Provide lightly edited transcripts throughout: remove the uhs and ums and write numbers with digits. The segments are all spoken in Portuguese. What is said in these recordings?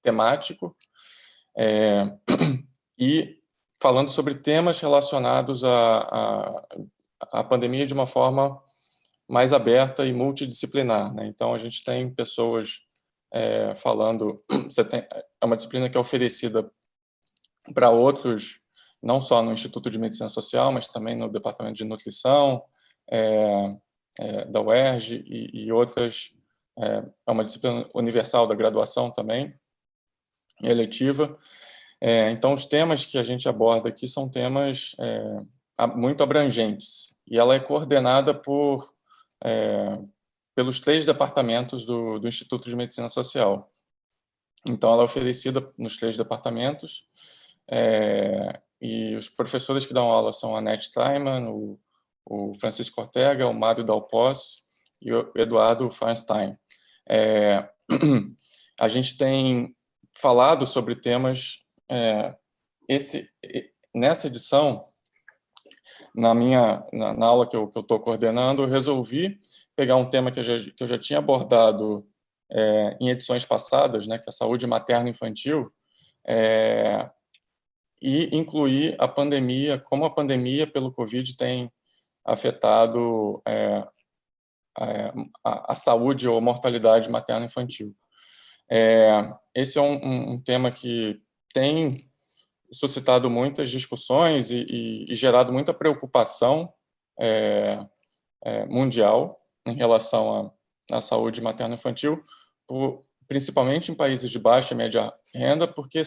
temático, e falando sobre temas relacionados à pandemia de uma forma mais aberta e multidisciplinar, né? Então, a gente tem pessoas falando... é uma disciplina que é oferecida para outros, não só no Instituto de Medicina Social, mas também no Departamento de Nutrição, da UERJ e outras. É uma disciplina universal da graduação também, eletiva. Então, os temas que a gente aborda aqui são temas muito abrangentes, e ela é coordenada pelos 3 departamentos do Instituto de Medicina Social. Então, ela é oferecida nos 3 departamentos, e os professores que dão aula são a Anete Treiman, o Francisco Ortega, o Mário Dalpós e o Eduardo Feinstein. A gente tem falado sobre temas... nessa edição, na aula que eu estou coordenando, eu resolvi pegar um tema que eu já tinha abordado em edições passadas, né, que é a saúde materno-infantil, e incluir a pandemia, como a pandemia pelo Covid tem afetado a saúde ou mortalidade materno-infantil. Esse é um tema que tem suscitado muitas discussões e gerado muita preocupação mundial em relação à saúde materno-infantil, principalmente em países de baixa e média renda, porque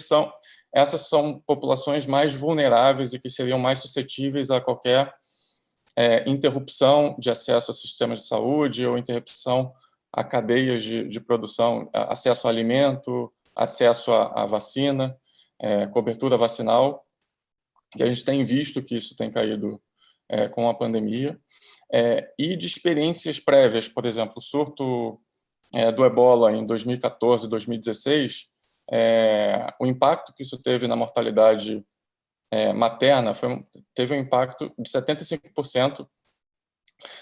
essas são populações mais vulneráveis e que seriam mais suscetíveis a qualquer interrupção de acesso a sistemas de saúde ou interrupção a cadeias de produção, acesso a alimento, acesso à vacina, cobertura vacinal, que a gente tem visto que isso tem caído com a pandemia, e de experiências prévias, por exemplo, o surto do Ebola em 2014, 2016, o impacto que isso teve na mortalidade materna teve um impacto de 75%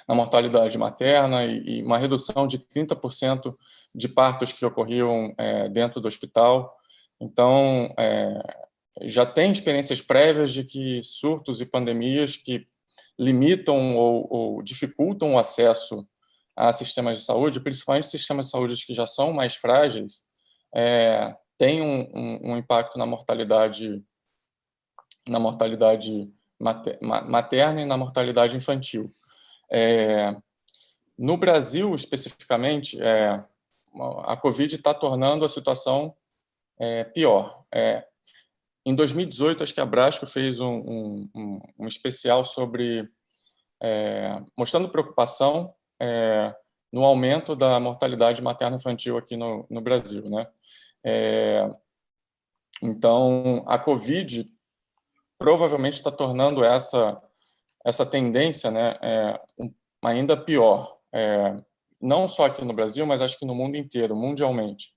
na mortalidade materna e uma redução de 30% de partos que ocorriam dentro do hospital. Então, já tem experiências prévias de que surtos e pandemias que limitam ou dificultam o acesso a sistemas de saúde, principalmente sistemas de saúde que já são mais frágeis, tem um impacto na mortalidade materna e na mortalidade infantil. No Brasil, especificamente, a Covid está tornando a situação pior. Em 2018, acho que a Brasco fez um especial mostrando preocupação no aumento da mortalidade materno-infantil aqui no Brasil, né? Então, a Covid provavelmente está tornando essa tendência, né, ainda pior, não só aqui no Brasil, mas acho que no mundo inteiro, mundialmente.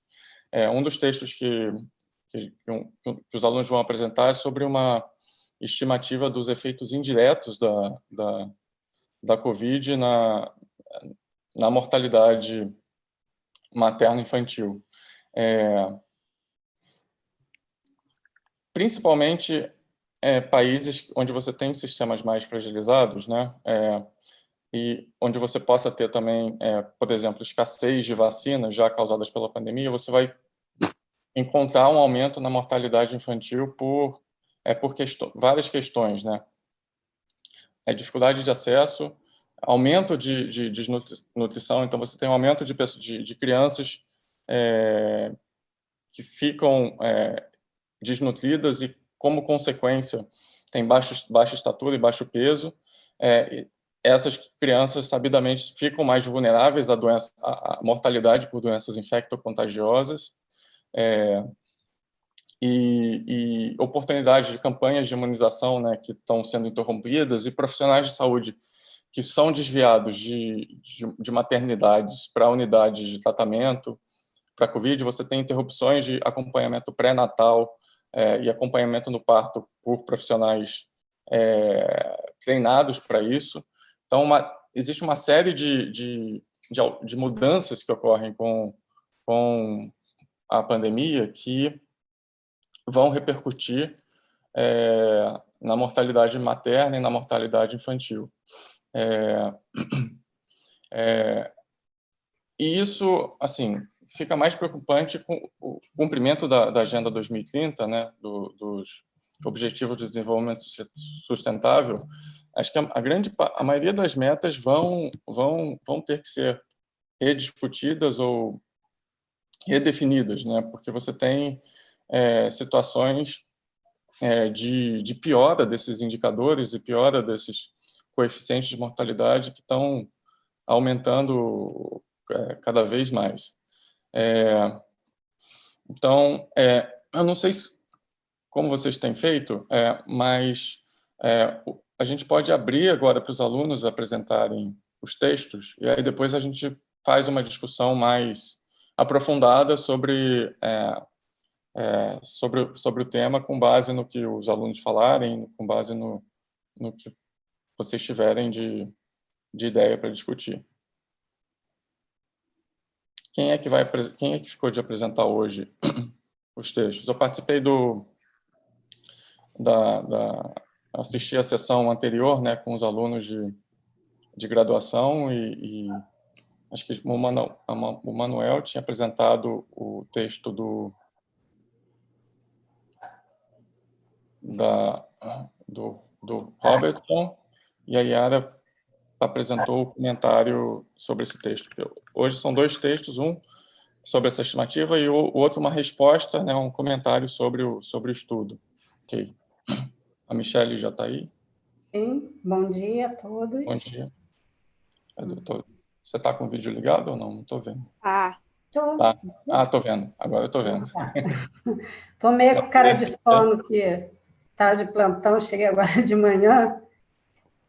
Um dos textos que os alunos vão apresentar é sobre uma estimativa dos efeitos indiretos da Covid na mortalidade materno-infantil. Principalmente países onde você tem sistemas mais fragilizados, né? E onde você possa ter também, por exemplo, escassez de vacinas já causadas pela pandemia, você vai encontrar um aumento na mortalidade infantil por várias questões, né? Dificuldade de acesso, aumento de desnutrição, então você tem um aumento de crianças que ficam desnutridas e, como consequência, tem baixa estatura e baixo peso. Essas crianças, sabidamente, ficam mais vulneráveis à mortalidade por doenças infecto-contagiosas, e oportunidades de campanhas de imunização, né, que estão sendo interrompidas, e profissionais de saúde que são desviados de maternidades para unidades de tratamento para a Covid. Você tem interrupções de acompanhamento pré-natal e acompanhamento no parto por profissionais treinados para isso. Então, existe uma série de mudanças que ocorrem com com a pandemia que vão repercutir na mortalidade materna e na mortalidade infantil. E isso, assim, fica mais preocupante com o cumprimento da Agenda 2030, né, dos Objetivos de Desenvolvimento Sustentável. Acho que a maioria das metas vão ter que ser rediscutidas ou redefinidas, né, porque você tem situações de piora desses indicadores e piora desses coeficientes de mortalidade que estão aumentando cada vez mais. Então, eu não sei como vocês têm feito, mas a gente pode abrir agora para os alunos apresentarem os textos, e aí depois a gente faz uma discussão mais aprofundada sobre o tema, com base no que os alunos falarem, com base no que vocês tiverem de ideia para discutir. Quem é que ficou de apresentar hoje os textos? Eu participei assisti a sessão anterior, né, com os alunos de graduação, e acho que o Manuel tinha apresentado o texto do Robertson, e a Yara apresentou o comentário sobre esse texto. Hoje são 2 textos, um sobre essa estimativa e o outro uma resposta, né, um comentário sobre o estudo. Ok. A Michelle já está aí? Sim, bom dia a todos. Bom dia. Você está com o vídeo ligado ou não? Não estou vendo. Tá. Estou vendo. Agora eu estou vendo. Estou meio com cara de sono, que está de plantão, cheguei agora de manhã.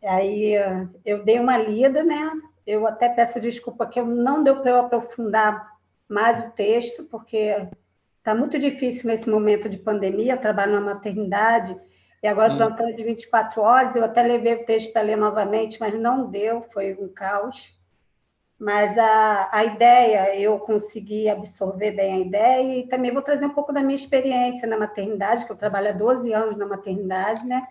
Aí eu dei uma lida, né? Eu até peço desculpa que não deu para eu aprofundar mais o texto, porque está muito difícil nesse momento de pandemia. Eu trabalho na maternidade e agora o plantão é de 24 horas. Eu até levei o texto para ler novamente, mas não deu, foi um caos. Mas a ideia, eu consegui absorver bem a ideia, e também vou trazer um pouco da minha experiência na maternidade, que eu trabalho há 12 anos na maternidade, né?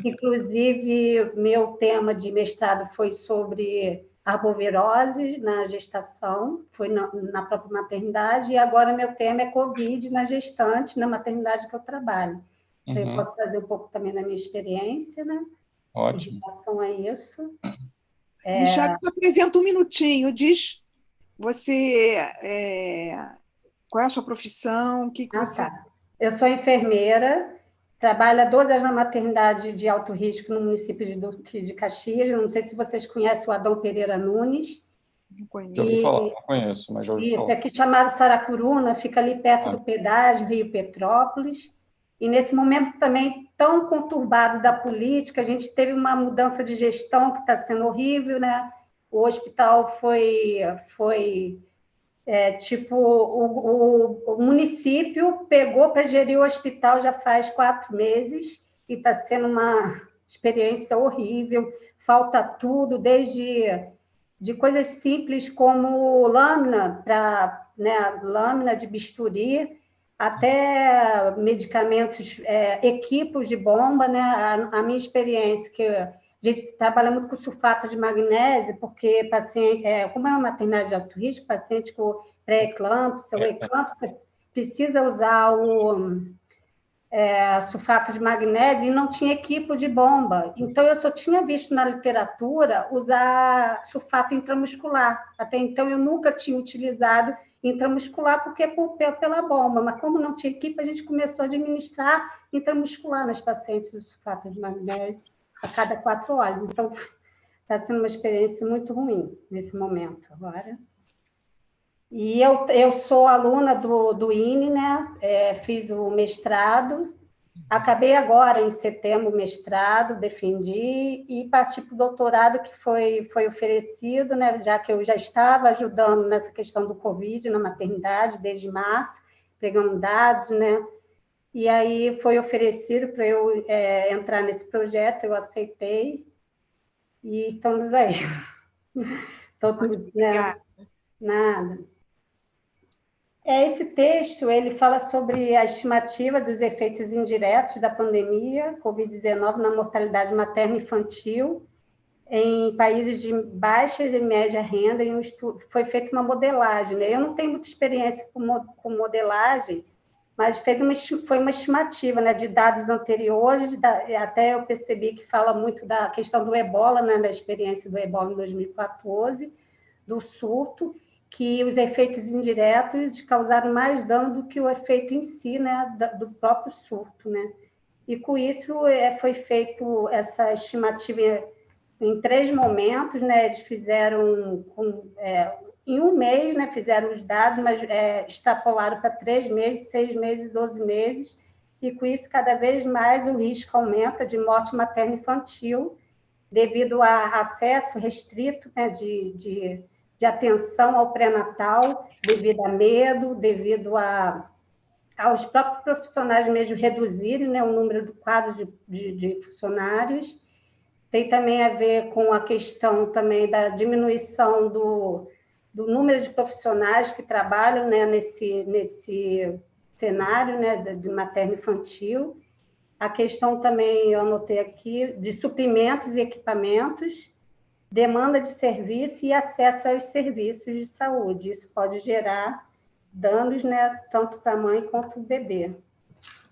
Inclusive, meu tema de mestrado foi sobre arbovirose na gestação, foi na própria maternidade, e agora meu tema é Covid na gestante, na maternidade que eu trabalho. Então, eu posso trazer um pouco também da minha experiência, né? Ótimo. Em relação a isso. Michelle, se apresenta um minutinho, diz você qual é a sua profissão, o que você... Tá. Eu sou enfermeira, trabalho há 12 anos na maternidade de alto risco no município de Duque de Caxias. Não sei se vocês conhecem o Adão Pereira Nunes. Não conheço. Já ouvi falar, não conheço, mas já ouvi falar. Isso, aqui chamado Saracuruna, fica ali perto do pedágio, Rio Petrópolis. E nesse momento também tão conturbado da política, a gente teve uma mudança de gestão que está sendo horrível, né? O hospital foi o município pegou para gerir o hospital já faz 4 meses e está sendo uma experiência horrível. Falta tudo, desde de coisas simples como lâmina lâmina de bisturi, até medicamentos, equipos de bomba, né? A minha experiência, que a gente trabalha muito com sulfato de magnésio, porque paciente, como é uma maternidade de alto risco, paciente com pré-eclâmpsia ou eclâmpsia, precisa usar o sulfato de magnésio, e não tinha equipo de bomba. Então, eu só tinha visto na literatura usar sulfato intramuscular. Até então, eu nunca tinha utilizado intramuscular, porque é pela bomba. Mas como não tinha equipe, a gente começou a administrar intramuscular nas pacientes do sulfato de magnésio a cada 4 horas. Então, está sendo uma experiência muito ruim nesse momento agora. E eu sou aluna do INE, né? Fiz o mestrado, acabei agora em setembro o mestrado, defendi e parti para o doutorado, que foi oferecido, né? Já que eu já estava ajudando nessa questão do Covid na maternidade desde março, pegando dados, né? E aí foi oferecido para eu entrar nesse projeto, eu aceitei e estamos aí. Todo, né? Nada. Esse texto ele fala sobre a estimativa dos efeitos indiretos da pandemia Covid-19 na mortalidade materna e infantil em países de baixa e média renda, e foi feita uma modelagem. Né? Eu não tenho muita experiência com modelagem, mas foi uma estimativa, né, de dados anteriores, até eu percebi que fala muito da questão do ebola, né, da experiência do ebola em 2014, do surto, que os efeitos indiretos causaram mais dano do que o efeito em si, né, do próprio surto. Né? E com isso foi feito essa estimativa em 3 momentos, né? Eles fizeram em um mês, né? Fizeram os dados, mas extrapolaram para 3 meses, 6 meses, 12 meses, e com isso cada vez mais o risco aumenta de morte materna infantil devido a acesso restrito, né? de atenção ao pré-natal, devido a medo, devido aos próprios profissionais mesmo reduzirem, né? O número do quadro de funcionários. Tem também a ver com a questão também da diminuição do número de profissionais que trabalham, né, nesse cenário, né, de materno-infantil. A questão também, eu anotei aqui, de suprimentos e equipamentos, demanda de serviço e acesso aos serviços de saúde. Isso pode gerar danos, né, tanto para a mãe quanto o bebê.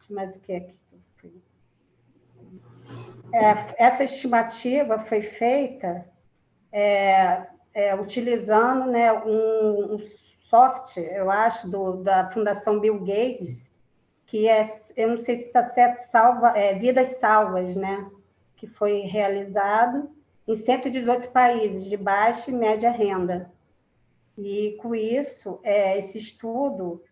Mas o que é aqui? Essa estimativa foi feita utilizando, né, um software, eu acho, da Fundação Bill Gates, que eu não sei se está certo, Vidas Salvas, né, que foi realizado em 118 países de baixa e média renda. E, com isso, esse estudo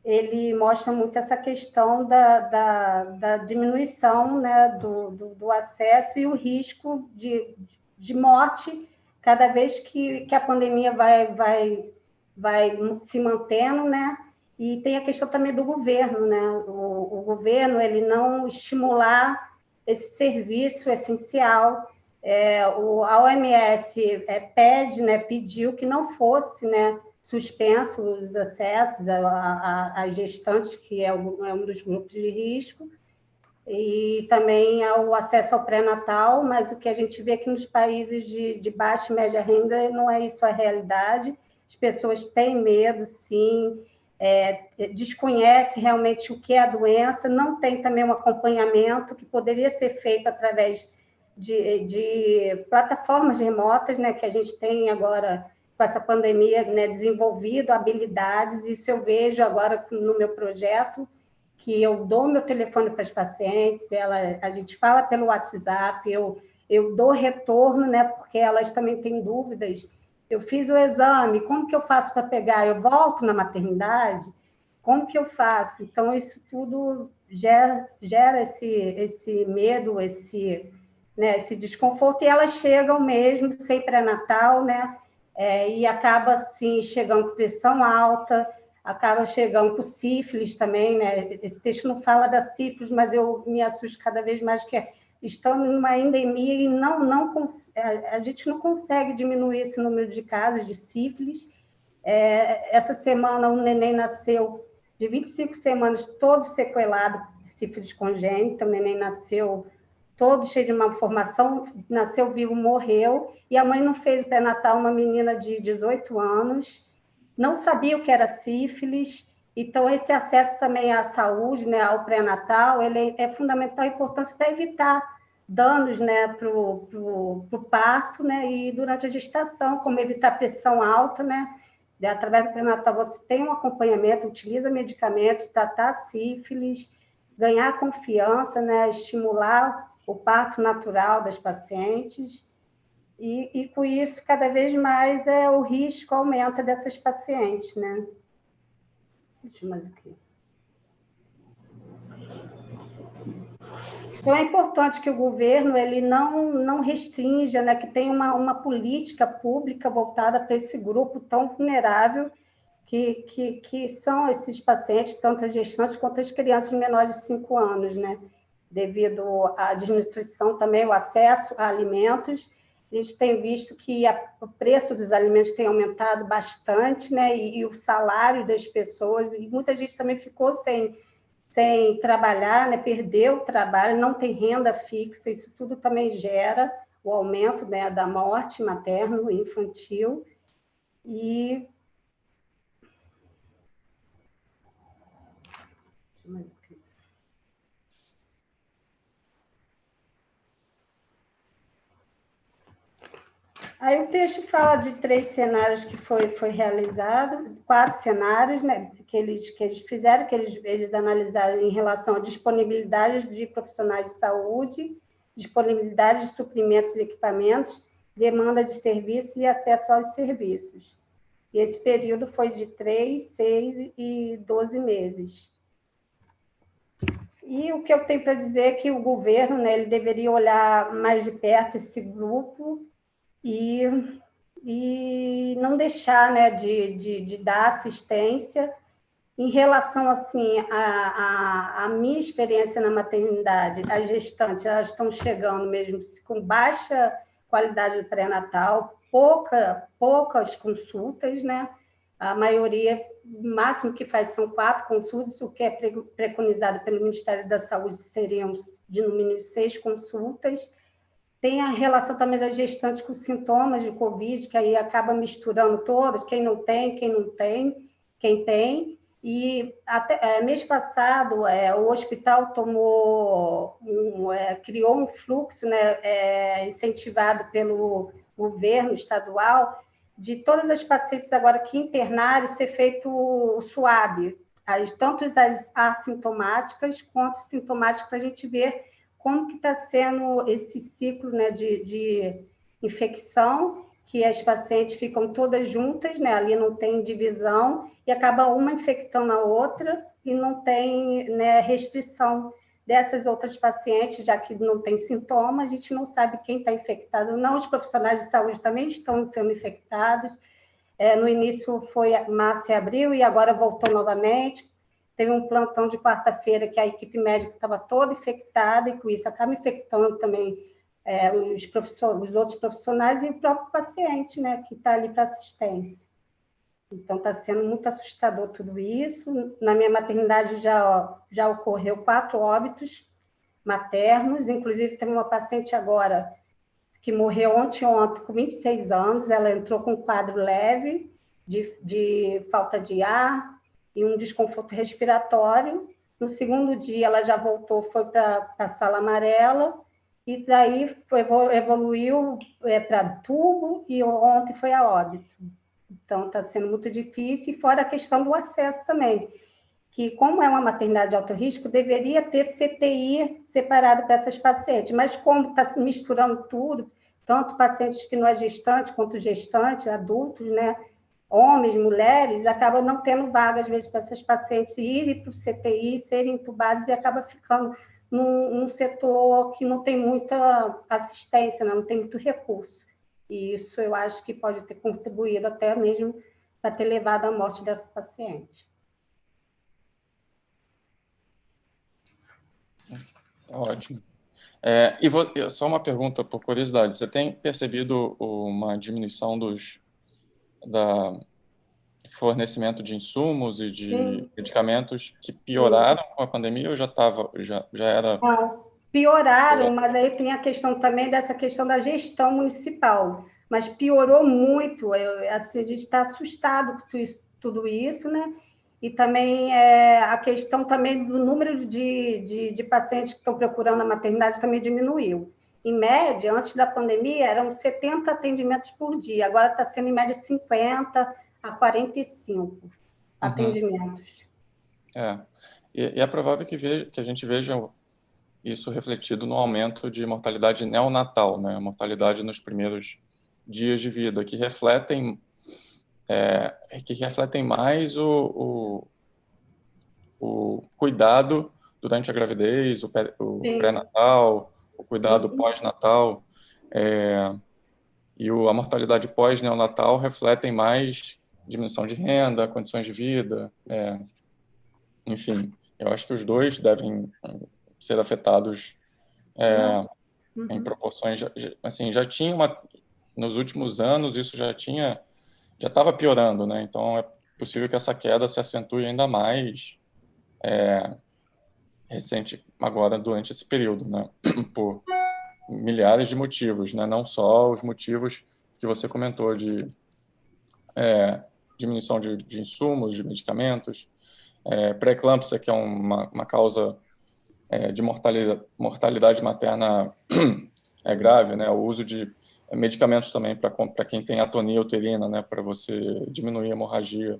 ele mostra muito essa questão da diminuição, né, do acesso e o risco de morte cada vez que a pandemia vai se mantendo, né? E tem a questão também do governo, né? O governo ele não estimular esse serviço essencial. A OMS pediu que não fosse, né, suspenso os acessos às gestantes, que é um dos grupos de risco, e também ao acesso ao pré-natal, mas o que a gente vê aqui nos países de baixa e média renda não é isso a realidade. As pessoas têm medo, sim, desconhecem realmente o que é a doença, não tem também um acompanhamento que poderia ser feito através de plataformas remotas, né, que a gente tem agora com essa pandemia, né, desenvolvido habilidades. Isso eu vejo agora no meu projeto, que eu dou meu telefone para as pacientes, a gente fala pelo WhatsApp, eu dou retorno, né, porque elas também têm dúvidas. Eu fiz o exame, como que eu faço para pegar? Eu volto na maternidade? Como que eu faço? Então, isso tudo gera esse medo, esse desconforto, e elas chegam mesmo sem pré-natal, né? E acaba, assim, chegando com pressão alta, acaba chegando com sífilis também, né? Esse texto não fala da sífilis, mas eu me assusto cada vez mais que estamos numa endemia e a gente não consegue diminuir esse número de casos de sífilis. Essa semana, um neném nasceu de 25 semanas, todo sequelado de sífilis congênita, o neném nasceu todo cheio de malformação, nasceu vivo, morreu, e a mãe não fez o pré-natal, uma menina de 18 anos, não sabia o que era sífilis. Então, esse acesso também à saúde, né, ao pré-natal, ele é fundamental e importante para evitar danos, né, para o parto, né, e durante a gestação, como evitar pressão alta, né, através do pré-natal você tem um acompanhamento, utiliza medicamentos, tratar sífilis, ganhar confiança, né, estimular o parto natural das pacientes, e com isso, cada vez mais o risco aumenta dessas pacientes, né? Deixa eu mais aqui. Então, é importante que o governo ele não restrinja, né, que tenha uma política pública voltada para esse grupo tão vulnerável que são esses pacientes, tanto as gestantes quanto as crianças menores de 5 anos, né? Devido à desnutrição também, o acesso a alimentos. a gente tem visto que o preço dos alimentos tem aumentado bastante, né? E o salário das pessoas, e muita gente também ficou sem trabalhar, né? Perdeu o trabalho, não tem renda fixa, isso tudo também gera o aumento, né, da morte materno e infantil. E aí o texto fala de 3 cenários que foi realizado, 4 cenários, né, que eles fizeram, que eles analisaram em relação à disponibilidade de profissionais de saúde, disponibilidade de suprimentos e equipamentos, demanda de serviços e acesso aos serviços. E esse período foi de 3, 6 e 12 meses. E o que eu tenho para dizer é que o governo, né, ele deveria olhar mais de perto esse grupo e não deixar, né, de dar assistência. Em relação assim a minha experiência na maternidade, as gestantes elas estão chegando mesmo com baixa qualidade do pré-natal, poucas consultas, né? A maioria, o máximo que faz são 4 consultas, o que é preconizado pelo Ministério da Saúde seriam de no mínimo 6 consultas. Tem a relação também das gestantes com sintomas de Covid, que aí acaba misturando todos, quem não tem, quem tem. E até mês passado, o hospital criou um fluxo, né, incentivado pelo governo estadual, de todas as pacientes agora que internarem ser feito o SWAB, tanto as assintomáticas quanto sintomáticas, para a gente ver como que está sendo esse ciclo, né, de infecção, que as pacientes ficam todas juntas, né, ali não tem divisão, e acaba uma infectando a outra, e não tem, né, restrição dessas outras pacientes, já que não tem sintoma, a gente não sabe quem está infectado ou não. Os profissionais de saúde também estão sendo infectados. No início foi março e abril, e agora voltou novamente. Teve um plantão de quarta-feira que a equipe médica estava toda infectada, e com isso acaba infectando também os outros profissionais e o próprio paciente, né, que está ali para assistência. Então, está sendo muito assustador tudo isso. Na minha maternidade já ocorreu 4 óbitos maternos, inclusive tem uma paciente agora que morreu ontem com 26 anos, ela entrou com um quadro leve de falta de ar e um desconforto respiratório. No segundo dia, ela já voltou, foi para a sala amarela, e daí evoluiu para tubo, e ontem foi a óbito. Então, está sendo muito difícil, e fora a questão do acesso também, que como é uma maternidade de alto risco, deveria ter CTI separado para essas pacientes, mas como está misturando tudo, tanto pacientes que não é gestante, quanto gestantes, adultos, né, homens, mulheres, acabam não tendo vaga, às vezes, para essas pacientes irem para o CTI, serem intubadas, e acaba ficando num setor que não tem muita assistência, né, não tem muito recurso. E isso eu acho que pode ter contribuído até mesmo para ter levado à morte dessa paciente. Ótimo. Só uma pergunta por curiosidade. Você tem percebido uma diminuição da fornecimento de insumos e de Sim. medicamentos que pioraram com a pandemia, ou já era? Não, pioraram, mas aí tem a questão também dessa questão da gestão municipal. Mas piorou muito, assim, a gente está assustado com tudo isso, né? E também a questão também do número de pacientes que estão procurando a maternidade também diminuiu. Em média, antes da pandemia, eram 70 atendimentos por dia, agora está sendo em média 50 a 45 atendimentos. E é provável que a gente veja isso refletido no aumento de mortalidade neonatal, né? A mortalidade nos primeiros dias de vida, que refletem mais o cuidado durante a gravidez, o pré-natal, o cuidado pós-natal, e a mortalidade pós-neonatal refletem mais diminuição de renda, condições de vida, enfim, eu acho que os dois devem ser afetados em proporções, assim, já tinha nos últimos anos isso já estava piorando, né? Então é possível que essa queda se acentue ainda mais recente agora durante esse período, né? Por milhares de motivos, né? Não só os motivos que você comentou de diminuição de insumos, de medicamentos, pré-eclâmpsia, que é uma causa de mortalidade materna grave, né? O uso de medicamentos também para quem tem atonia uterina, né? Para você diminuir a hemorragia.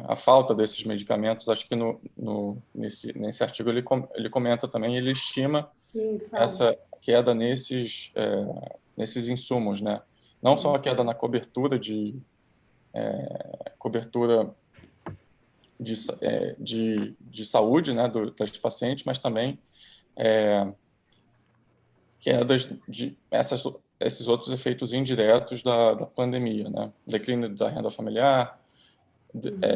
A falta desses medicamentos, acho que nesse artigo ele comenta também, ele estima Sim, essa queda nesses insumos, né? Não só a queda na cobertura de saúde, né, das pacientes, mas também quedas de esses outros efeitos indiretos da pandemia, né? Declínio da renda familiar,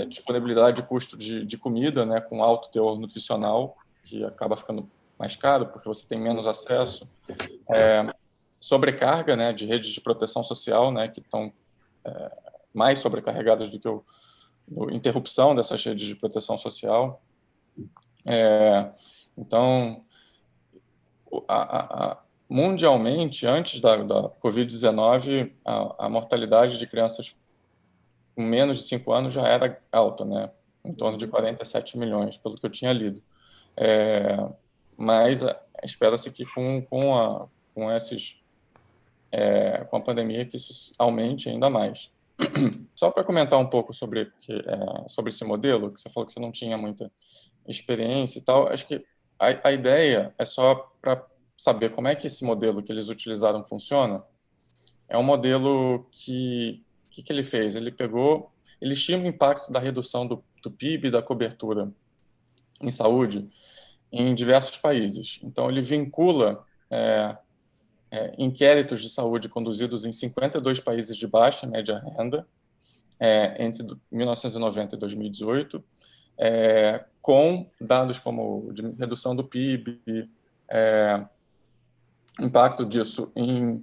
disponibilidade de custo de comida, né, com alto teor nutricional, que acaba ficando mais caro porque você tem menos acesso, sobrecarga, né, de redes de proteção social, né, que estão mais sobrecarregadas do que interrupção dessas redes de proteção social. Então, mundialmente, antes da Covid-19, a mortalidade de crianças com menos de 5 anos já era alta, né? Em torno de 47 milhões, pelo que eu tinha lido. Mas espera-se que com a pandemia que isso aumente ainda mais. Só para comentar um pouco sobre esse modelo, que você falou que você não tinha muita experiência e tal, acho que a ideia é só para saber como é que esse modelo que eles utilizaram funciona. É um modelo que ele fez? Ele estima o impacto da redução do PIB e da cobertura em saúde em diversos países. Então, ele vincula inquéritos de saúde conduzidos em 52 países de baixa e média renda, entre 1990 e 2018, com dados como de redução do PIB, impacto disso em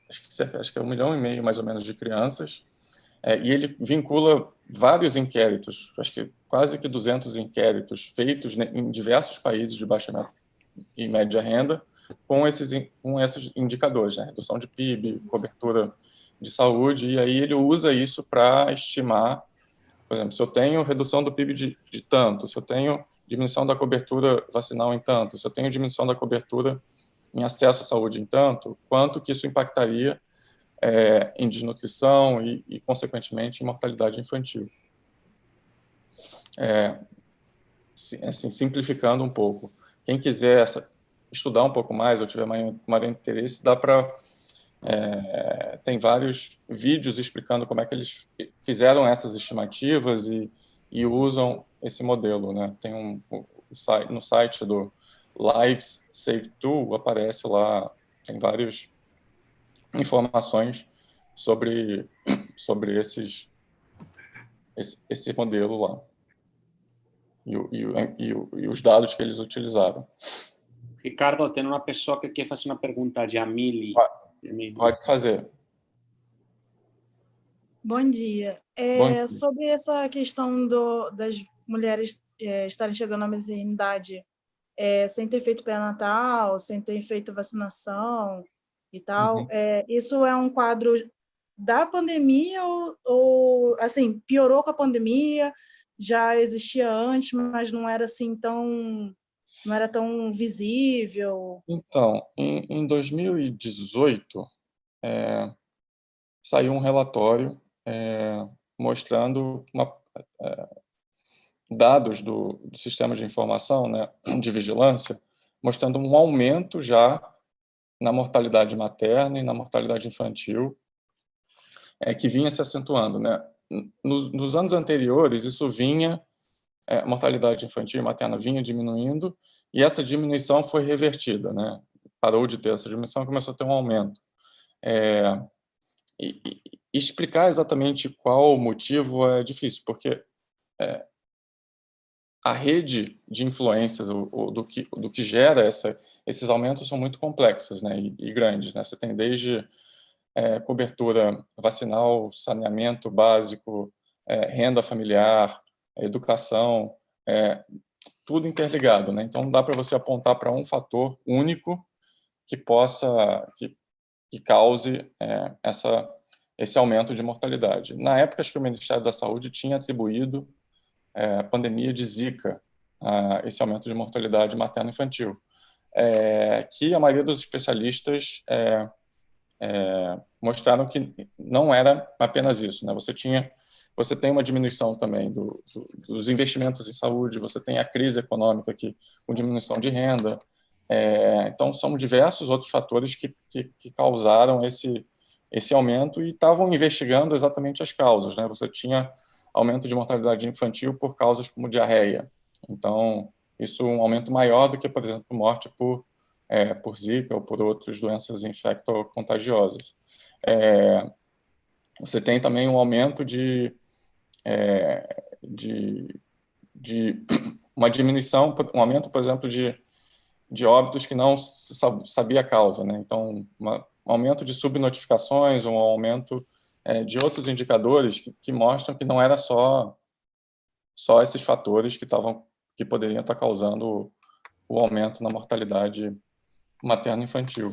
acho que é 1,5 milhão mais ou menos de crianças, e ele vincula vários inquéritos, acho que quase que 200 inquéritos feitos, né, em diversos países de baixa e média renda, com esses indicadores, né, redução de PIB, cobertura de saúde, e aí ele usa isso para estimar, por exemplo, se eu tenho redução do PIB de tanto, se eu tenho diminuição da cobertura vacinal em tanto, se eu tenho diminuição da cobertura em acesso à saúde em tanto, quanto que isso impactaria em desnutrição e, consequentemente, em mortalidade infantil. Assim, simplificando um pouco. Quem quiser estudar um pouco mais ou tiver maior interesse, dá para... tem vários vídeos explicando como é que eles fizeram essas estimativas e usam esse modelo, né? Tem no site do Lives Save Tool, aparece lá, tem várias informações sobre esse modelo lá e os dados que eles utilizaram. Ricardo, tem uma pessoa que quer fazer uma pergunta, Jamile. Pode fazer. Bom dia. Bom dia. Sobre essa questão das mulheres estarem chegando à maternidade sem ter feito pré-natal, sem ter feito vacinação e tal, isso é um quadro da pandemia ou assim, piorou com a pandemia, já existia antes, mas não era assim não era tão visível? Então, em 2018, saiu um relatório mostrando dados do sistema de informação, né, de vigilância, mostrando um aumento já na mortalidade materna e na mortalidade infantil, que vinha se acentuando, né? Nos anos anteriores, isso vinha, a mortalidade infantil e materna vinha diminuindo, e essa diminuição foi revertida, né? Parou de ter essa diminuição e começou a ter um aumento. E explicar exatamente qual o motivo é difícil, porque a rede de influências do que gera esses aumentos são muito complexas, né, e grandes, né? Você tem desde cobertura vacinal, saneamento básico, renda familiar, educação, tudo interligado, né? Então, não dá para você apontar para um fator único que que cause esse aumento de mortalidade. Na época, acho que o Ministério da Saúde tinha atribuído a pandemia de Zika a esse aumento de mortalidade materno-infantil, que a maioria dos especialistas mostraram que não era apenas isso, né? Você tem uma diminuição também dos investimentos em saúde, você tem a crise econômica aqui, com diminuição de renda. Então, são diversos outros fatores que causaram esse aumento e estavam investigando exatamente as causas, né? Você tinha aumento de mortalidade infantil por causas como diarreia. Então, isso é um aumento maior do que, por exemplo, morte por Zika ou por outras doenças infecto-contagiosas. Você tem também um aumento de uma diminuição, um aumento, por exemplo, de óbitos que não se sabia a causa, né? Então, um aumento de subnotificações, um aumento de outros indicadores que mostram que não era só esses fatores que poderiam estar causando o aumento na mortalidade materno-infantil.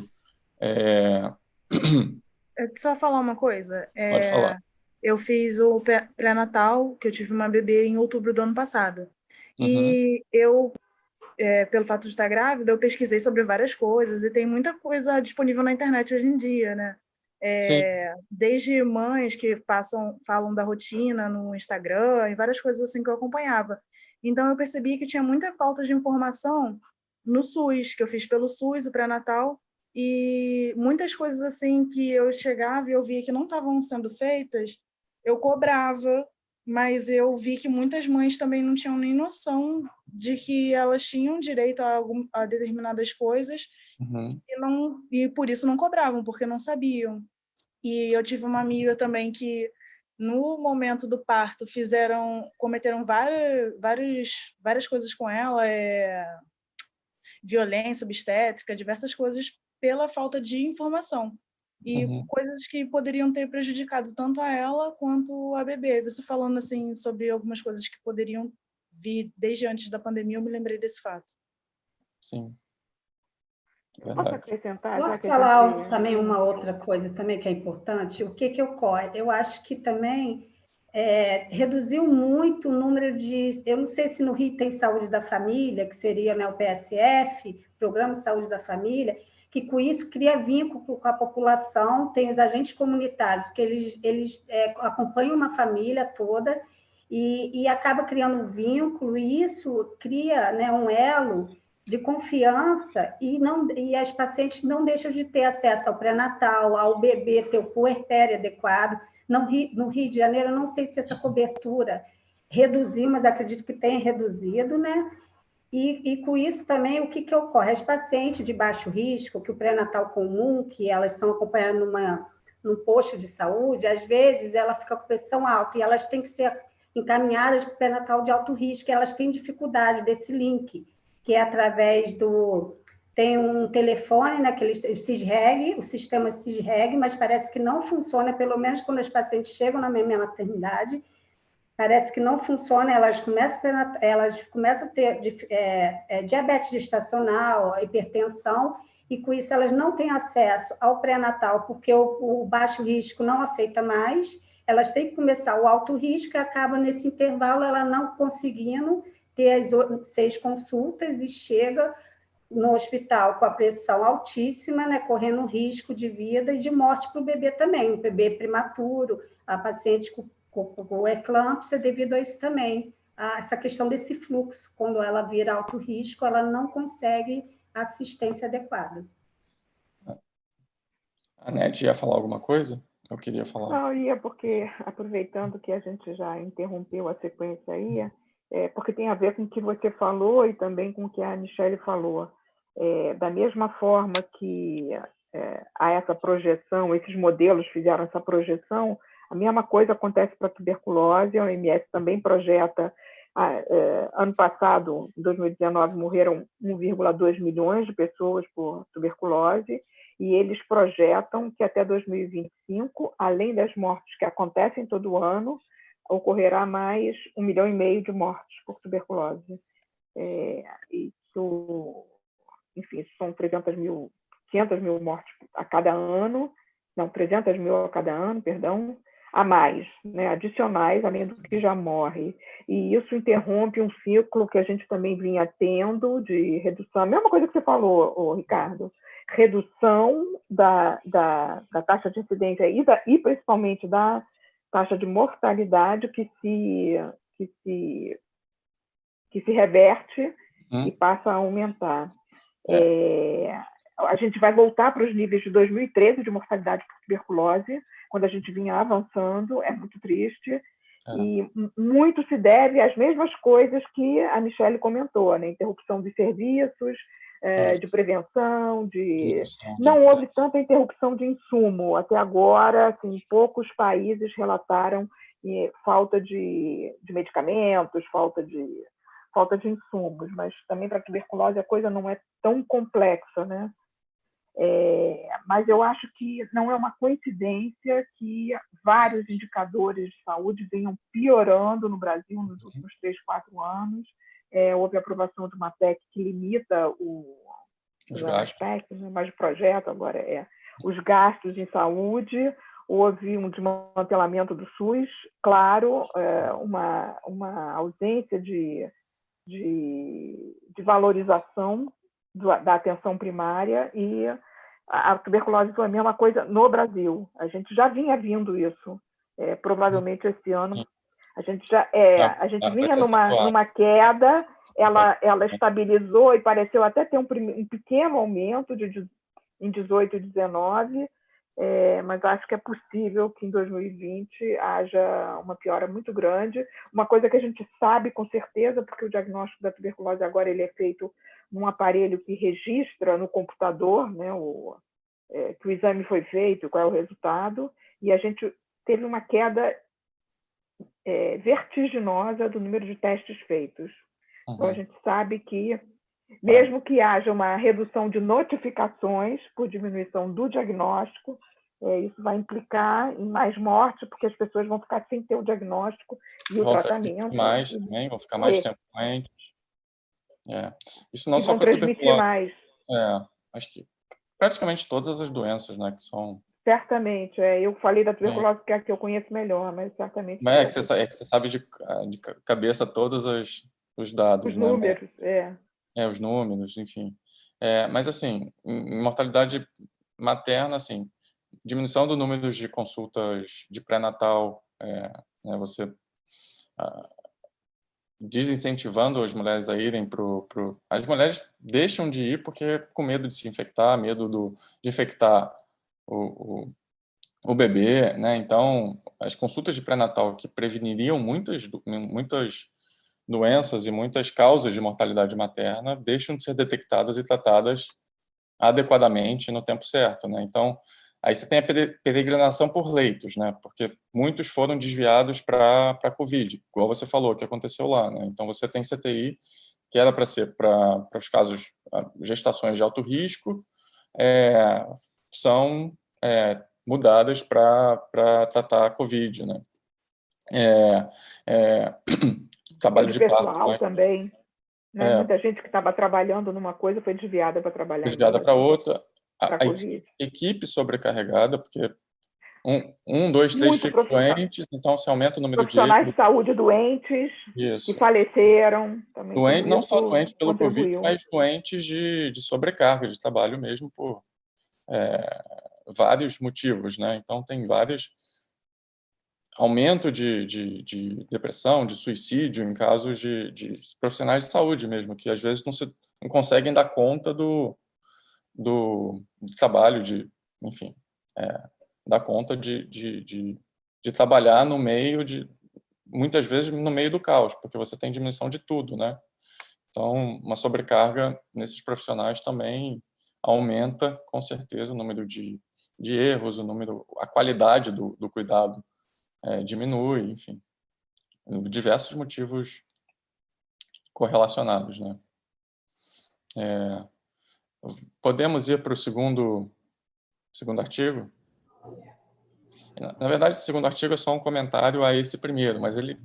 Só falar uma coisa. Pode falar. Eu fiz o pré-natal, que eu tive uma bebê em outubro do ano passado. Uhum. E eu, pelo fato de estar grávida, eu pesquisei sobre várias coisas e tem muita coisa disponível na internet hoje em dia, né? Desde mães que falam da rotina no Instagram e várias coisas assim que eu acompanhava. Então, eu percebi que tinha muita falta de informação no SUS, que eu fiz pelo SUS, o pré-natal, e muitas coisas assim que eu chegava e eu via que não estavam sendo feitas, eu cobrava, mas eu vi que muitas mães também não tinham nem noção de que elas tinham direito a determinadas coisas. Uhum. E por isso não cobravam, porque não sabiam. E eu tive uma amiga também que, no momento do parto, cometeram várias coisas com ela, violência obstétrica, diversas coisas, pela falta de informação. E coisas que poderiam ter prejudicado tanto a ela quanto a bebê. Você falando assim sobre algumas coisas que poderiam vir desde antes da pandemia, eu me lembrei desse fato. Sim. Posso acrescentar? Posso falar também uma outra coisa também que é importante? O que ocorre? Eu acho que também reduziu muito o número de... Eu não sei se no Rio tem saúde da família, que seria, né, o PSF, Programa de Saúde da Família, que com isso cria vínculo com a população, tem os agentes comunitários, que eles acompanham uma família toda e acaba criando um vínculo, e isso cria, né, um elo de confiança e as pacientes não deixam de ter acesso ao pré-natal, ao bebê ter o puerpério adequado. No Rio de Janeiro, eu não sei se essa cobertura reduziu, mas acredito que tenha reduzido, né? E com isso também, o que ocorre? As pacientes de baixo risco, que o pré-natal comum, que elas são acompanhadas num posto de saúde, às vezes ela fica com pressão alta e elas têm que ser encaminhadas para o pré-natal de alto risco, e elas têm dificuldade desse link, que é através tem um telefone, naquele CISREG, o sistema CISREG, mas parece que não funciona, pelo menos quando as pacientes chegam na minha maternidade, parece que não funciona, elas começam a ter diabetes gestacional, hipertensão, e com isso elas não têm acesso ao pré-natal, porque o baixo risco não aceita mais, elas têm que começar o alto risco, e acaba nesse intervalo ela não conseguindo ter as 6 consultas e chega no hospital com a pressão altíssima, né, correndo risco de vida e de morte para o bebê também, o bebê prematuro, a paciente com eclâmpsia devido a isso também, essa questão desse fluxo, quando ela vira alto risco, ela não consegue assistência adequada. A Nete ia falar alguma coisa? Eu queria falar. Não, ia, porque aproveitando que a gente já interrompeu a sequência aí, porque tem a ver com o que você falou e também com o que a Michele falou. Da mesma forma que há essa projeção, esses modelos fizeram essa projeção, a mesma coisa acontece para a tuberculose, a OMS também projeta Ano passado, em 2019, morreram 1,2 milhões de pessoas por tuberculose, e eles projetam que até 2025, além das mortes que acontecem todo ano, ocorrerá mais 1,5 milhão de mortes por tuberculose. Isso, enfim, são 500 mil mortes a cada ano, não, 300 mil a cada ano, perdão, a mais, né, adicionais, além do que já morre. E isso interrompe um ciclo que a gente também vinha tendo de redução, a mesma coisa que você falou, Ricardo, redução da taxa de incidência e principalmente da taxa de mortalidade que se reverte e passa a aumentar. A gente vai voltar para os níveis de 2013 de mortalidade por tuberculose, quando a gente vinha avançando, é muito triste, e muito se deve às mesmas coisas que a Michelle comentou, né? Interrupção de serviços, de prevenção, não houve tanta interrupção de insumo. Até agora, assim, poucos países relataram falta de medicamentos, falta de insumos, mas também para a tuberculose a coisa não é tão complexa, né? Mas eu acho que não é uma coincidência que vários indicadores de saúde venham piorando no Brasil nos últimos 3, 4 anos. Houve a aprovação de uma PEC que limita os gastos, mas o projeto agora os gastos em saúde. Houve um desmantelamento do SUS, claro, uma ausência de valorização da atenção primária, e a tuberculose foi a mesma coisa no Brasil. A gente já vinha vindo isso. Provavelmente esse ano a gente vinha numa queda, ela estabilizou e pareceu até ter um pequeno aumento em 18 e 19, mas acho que é possível que em 2020 haja uma piora muito grande. Uma coisa que a gente sabe com certeza, porque o diagnóstico da tuberculose agora ele é feito num aparelho que registra no computador, né, que o exame foi feito, qual é o resultado, e a gente teve uma queda vertiginosa do número de testes feitos. Então, a gente sabe que, mesmo que haja uma redução de notificações por diminuição do diagnóstico, isso vai implicar em mais mortes, porque as pessoas vão ficar sem ter o diagnóstico e o tratamento. Também, vão ficar mais tempo doentes. Isso não e só vão para transmitir mais. Acho que praticamente todas as doenças, né, que são... Certamente. Eu falei da tuberculose que é a que eu conheço melhor, mas certamente... Mas é que você sabe de cabeça todos os dados, os números, os números, enfim. Mas, assim, em mortalidade materna, assim, diminuição do número de consultas de pré-natal, né, você desincentivando as mulheres a irem as mulheres deixam de ir porque com medo de se infectar, medo de infectar o bebê, né? Então, as consultas de pré-natal que preveniriam muitas doenças e muitas causas de mortalidade materna deixam de ser detectadas e tratadas adequadamente no tempo certo, né? Então, aí você tem a peregrinação por leitos, né? Porque muitos foram desviados para a Covid, igual você falou, que aconteceu lá, né? Então, você tem CTI, que era para ser para os casos, gestações de alto risco, são mudadas para tratar a Covid, né? Trabalho de pessoal parto, né? também. Né? Muita gente que estava trabalhando numa coisa foi desviada para trabalhar desviada para outra. A COVID. equipe sobrecarregada, porque 1, 2, 3 Muito ficam doentes, então se aumenta o número profissionais de saúde doentes que faleceram. Também não só doentes pelo contribuiu. Covid, mas doentes de sobrecarga de trabalho mesmo por vários motivos, né? Então tem vários aumento de depressão, de suicídio em casos de profissionais de saúde mesmo, que às vezes não conseguem dar conta do trabalho, enfim, dar conta de trabalhar no meio muitas vezes no meio do caos, porque você tem diminuição de tudo, né? Então, uma sobrecarga nesses profissionais também aumenta, com certeza, o número de erros, a qualidade do cuidado diminui, enfim, diversos motivos correlacionados, né? Podemos ir para o segundo artigo? Na verdade, esse segundo artigo é só um comentário a esse primeiro, mas ele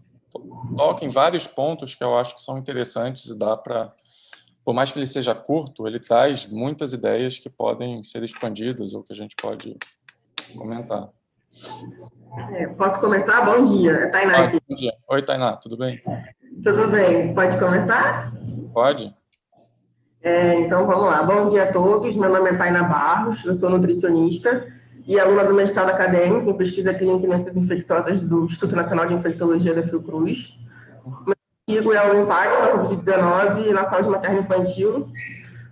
toca em vários pontos que eu acho que são interessantes e dá para, por mais que ele seja curto, ele traz muitas ideias que podem ser expandidas ou que a gente pode comentar. Posso começar? Bom dia, é Tainá aqui. Bom dia. Oi, Tainá, tudo bem? Tudo bem, pode começar? Pode. Então, vamos lá. Bom dia a todos, meu nome é Tainá Barros, eu sou nutricionista e aluna do mestrado acadêmico em pesquisa clínica e doenças infecciosas do Instituto Nacional de Infectologia da Fiocruz. O meu artigo é o impacto da Covid-19 na saúde materna infantil.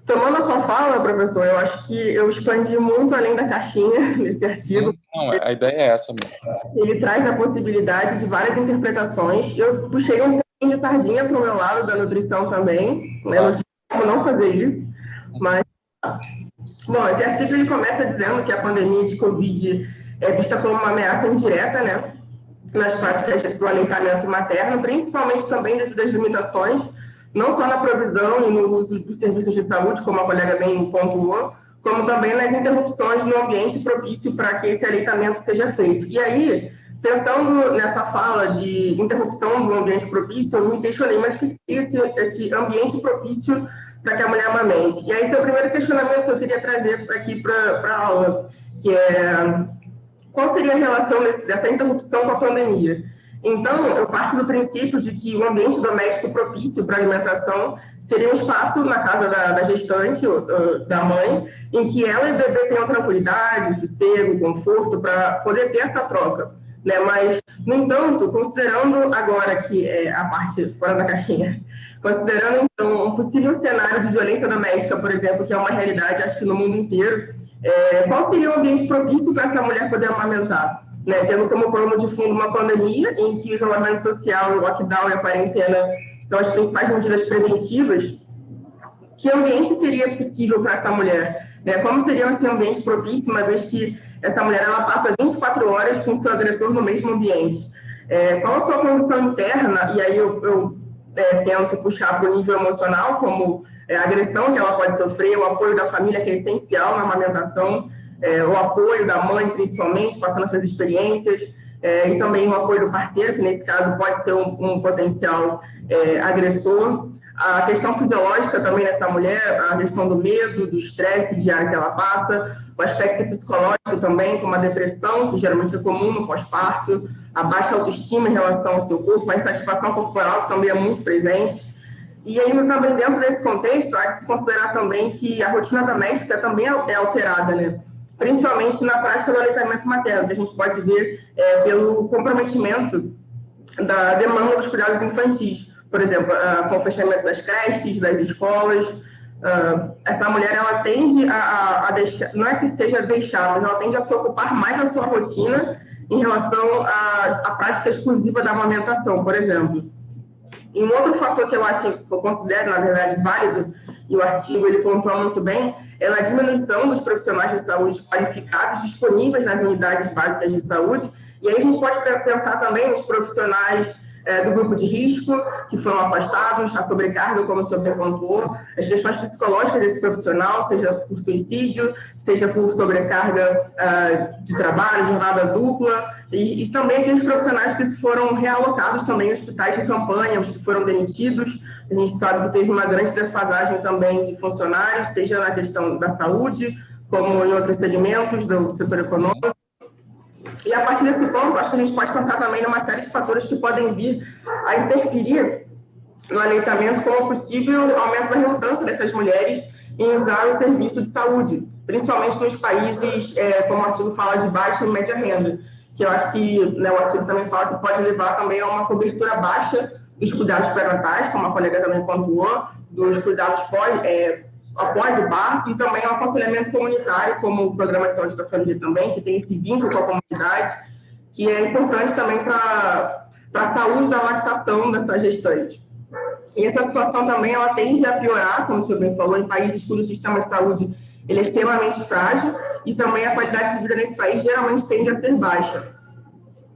Tomando a sua fala, professor, eu acho que eu expandi muito além da caixinha nesse artigo. Não, a ideia é essa mesmo. Ele traz a possibilidade de várias interpretações. Eu puxei um pouquinho de sardinha para o meu lado da nutrição também. Eu não tinha como não fazer isso, mas... Bom, esse artigo ele começa dizendo que a pandemia de Covid é vista como uma ameaça indireta, né, nas práticas do aleitamento materno, principalmente também devido às limitações, não só na provisão e no uso dos serviços de saúde, como a colega bem pontuou, como também nas interrupções no ambiente propício para que esse aleitamento seja feito. E aí, pensando nessa fala de interrupção do ambiente propício, eu me questionei, mas o que seria esse ambiente propício para que a mulher amamente? E aí, esse é o primeiro questionamento que eu queria trazer aqui para a aula, que é qual seria a relação dessa interrupção com a pandemia? Então, eu parto do princípio de que o ambiente doméstico propício para a alimentação seria um espaço na casa da gestante, da mãe, em que ela e o bebê tenham tranquilidade, sossego, conforto para poder ter essa troca, né? Mas, no entanto, considerando agora que é a parte fora da caixinha, considerando, então, um possível cenário de violência doméstica, por exemplo, que é uma realidade, acho que no mundo inteiro, qual seria o ambiente propício para essa mulher poder amamentar? Né, tendo como pano de fundo uma pandemia em que o isolamento social, o lockdown e a quarentena são as principais medidas preventivas, que ambiente seria possível para essa mulher? Né? Como seria esse ambiente propício, uma vez que essa mulher ela passa 24 horas com o seu agressor no mesmo ambiente? Qual a sua condição interna? E aí eu tento puxar para o nível emocional, como a agressão que ela pode sofrer, o apoio da família, que é essencial na amamentação, o apoio da mãe, principalmente, passando as suas experiências, e também o apoio do parceiro, que nesse caso pode ser um potencial agressor. A questão fisiológica também nessa mulher, a questão do medo, do estresse diário que ela passa, o aspecto psicológico também, como a depressão, que geralmente é comum no pós-parto, a baixa autoestima em relação ao seu corpo, a insatisfação corporal, que também é muito presente. E ainda também dentro desse contexto, há que se considerar também que a rotina doméstica também é alterada, né? Principalmente na prática do aleitamento materno, que a gente pode ver pelo comprometimento da demanda dos cuidados infantis. Por exemplo, com o fechamento das creches, das escolas, essa mulher ela tende a deixar, não é que seja deixar, mas ela tende a se ocupar mais da sua rotina em relação à prática exclusiva da amamentação, por exemplo. E um outro fator que eu considero, na verdade, válido, e o artigo ele pontua muito bem, é a diminuição dos profissionais de saúde qualificados disponíveis nas unidades básicas de saúde. E aí a gente pode pensar também nos profissionais do grupo de risco, que foram afastados, a sobrecarga, como o senhor bem pontuou, as questões psicológicas desse profissional, seja por suicídio, seja por sobrecarga de trabalho, jornada dupla, e também aqueles profissionais que foram realocados também em hospitais de campanha, os que foram demitidos. A gente sabe que teve uma grande defasagem também de funcionários, seja na questão da saúde, como em outros segmentos do setor econômico. E a partir desse ponto, acho que a gente pode pensar também numa série de fatores que podem vir a interferir no aleitamento, como possível aumento da relutância dessas mulheres em usar o serviço de saúde, principalmente nos países, como o artigo fala, de baixa e média renda, que eu acho que o artigo também fala que pode levar também a uma cobertura baixa dos cuidados pré-natais, como a colega também pontuou, dos cuidados após o parto, e também o aconselhamento comunitário, como o Programa de Saúde da Família também, que tem esse vínculo com a comunidade, que é importante também para a saúde da lactação dessa gestante. E essa situação também, ela tende a piorar, como o senhor bem falou, em países cujo sistema de saúde ele é extremamente frágil, e também a qualidade de vida nesse país geralmente tende a ser baixa.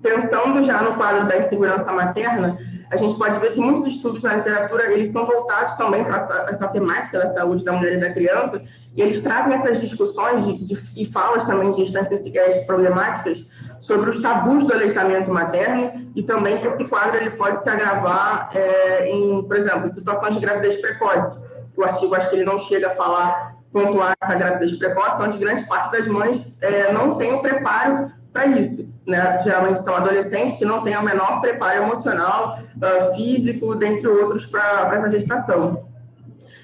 Pensando já no quadro da insegurança materna, a gente pode ver que muitos estudos na literatura, eles são voltados também para essa temática da saúde da mulher e da criança, e eles trazem essas discussões e falas também de instâncias problemáticas sobre os tabus do aleitamento materno e também que esse quadro ele pode se agravar em, por exemplo, situações de gravidez precoce. O artigo, acho que ele não chega a falar, pontuar essa gravidez precoce, onde grande parte das mães não tem o preparo para isso, né? Geralmente são adolescentes que não têm o menor preparo emocional, físico, dentre outros, para essa gestação.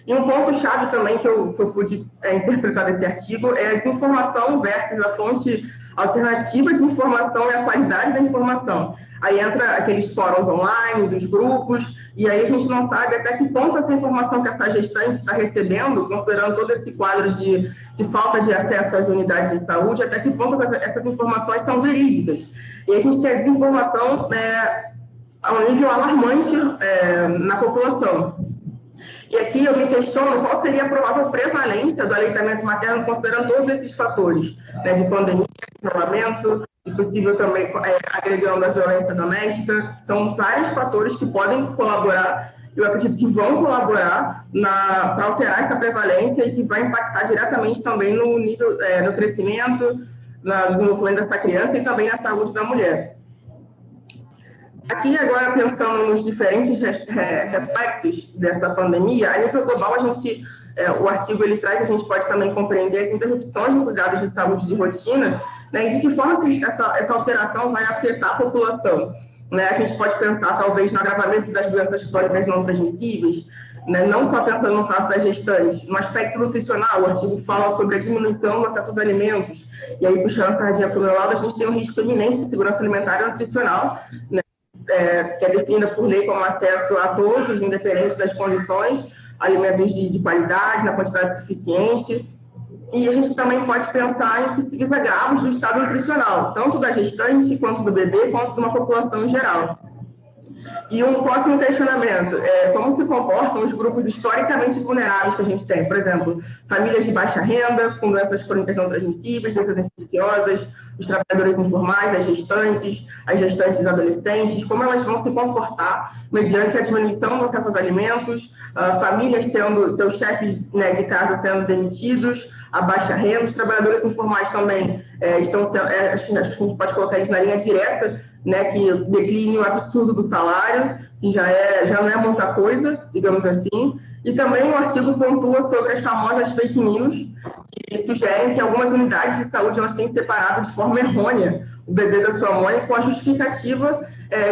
E um ponto-chave também que eu pude interpretar desse artigo é a desinformação versus a fonte alternativa de informação e a qualidade da informação. Aí entra aqueles fóruns online, os grupos, e aí a gente não sabe até que ponto essa informação que essa gestante está recebendo, considerando todo esse quadro de falta de acesso às unidades de saúde, até que ponto essas informações são verídicas. E a gente tem a desinformação a um nível alarmante na população. E aqui eu me questiono qual seria a provável prevalência do aleitamento materno, considerando todos esses fatores, né, de pandemia, de isolamento, de possível também agregando a violência doméstica. São vários fatores que podem colaborar, eu acredito que vão colaborar para alterar essa prevalência e que vai impactar diretamente também no nível, no crescimento, no desenvolvimento dessa criança e também na saúde da mulher. Aqui, agora, pensando nos diferentes reflexos dessa pandemia, a nível global, o artigo ele traz, a gente pode também compreender as interrupções de cuidados de saúde de rotina, né, e de que forma essa alteração vai afetar a população. Né? A gente pode pensar, talvez, no agravamento das doenças crônicas não transmissíveis, né, não só pensando no caso das gestantes, no aspecto nutricional, o artigo fala sobre a diminuição do acesso aos alimentos, e aí, puxando a sardinha para o meu lado, a gente tem um risco iminente de segurança alimentar e nutricional, né, que é definida por lei como acesso a todos, independente das condições, alimentos de qualidade, na quantidade suficiente. E a gente também pode pensar em possíveis agravos do estado nutricional, tanto da gestante, quanto do bebê, quanto de uma população em geral. E um próximo questionamento é como se comportam os grupos historicamente vulneráveis que a gente tem. Por exemplo, famílias de baixa renda, com doenças crônicas não transmissíveis, doenças infecciosas, os trabalhadores informais, as gestantes adolescentes, como elas vão se comportar mediante a diminuição do acesso aos alimentos, famílias tendo seus chefes, né, de casa sendo demitidos, a baixa renda, os trabalhadores informais também estão sendo, acho que a gente pode colocar eles na linha direta, né, que o declínio absurdo do salário, que já não é muita coisa, digamos assim. E também o artigo pontua sobre as famosas fake news, que sugerem que algumas unidades de saúde elas têm separado de forma errônea o bebê da sua mãe, com a justificativa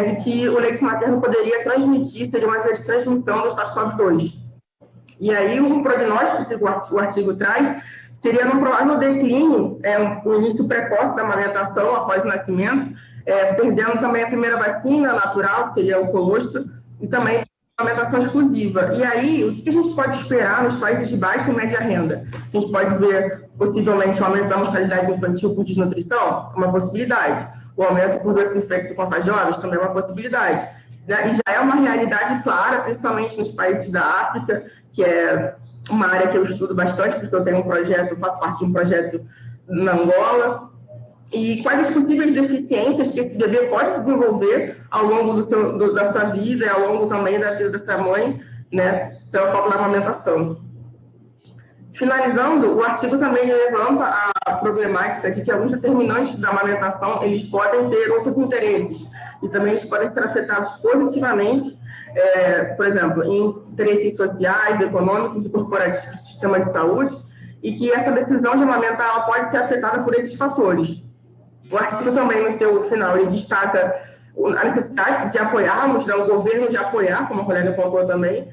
de que o leite materno poderia transmitir, seria uma via de transmissão do SARS-CoV-2. E aí um prognóstico que o artigo traz seria no provável declínio, o início precoce da amamentação após o nascimento, perdendo também a primeira vacina natural, que seria o colostro, e também a amamentação exclusiva. E aí, o que a gente pode esperar nos países de baixa e média renda? A gente pode ver, possivelmente, o aumento da mortalidade infantil por desnutrição? Uma possibilidade. O aumento por doenças infecto-contagiosas? Também é uma possibilidade. E já é uma realidade clara, principalmente nos países da África, que é uma área que eu estudo bastante, porque eu tenho um projeto, faço parte de um projeto na Angola. E quais as possíveis deficiências que esse bebê pode desenvolver ao longo da sua vida e ao longo também da vida dessa mãe, né, pela falta da amamentação. Finalizando, o artigo também levanta a problemática de que alguns determinantes da amamentação eles podem ter outros interesses e também eles podem ser afetados positivamente, por exemplo, em interesses sociais, econômicos e corporativos do sistema de saúde, e que essa decisão de amamentar ela pode ser afetada por esses fatores. O artigo também, no seu final, ele destaca a necessidade de apoiarmos, né, o governo de apoiar, como a colega pontuou também,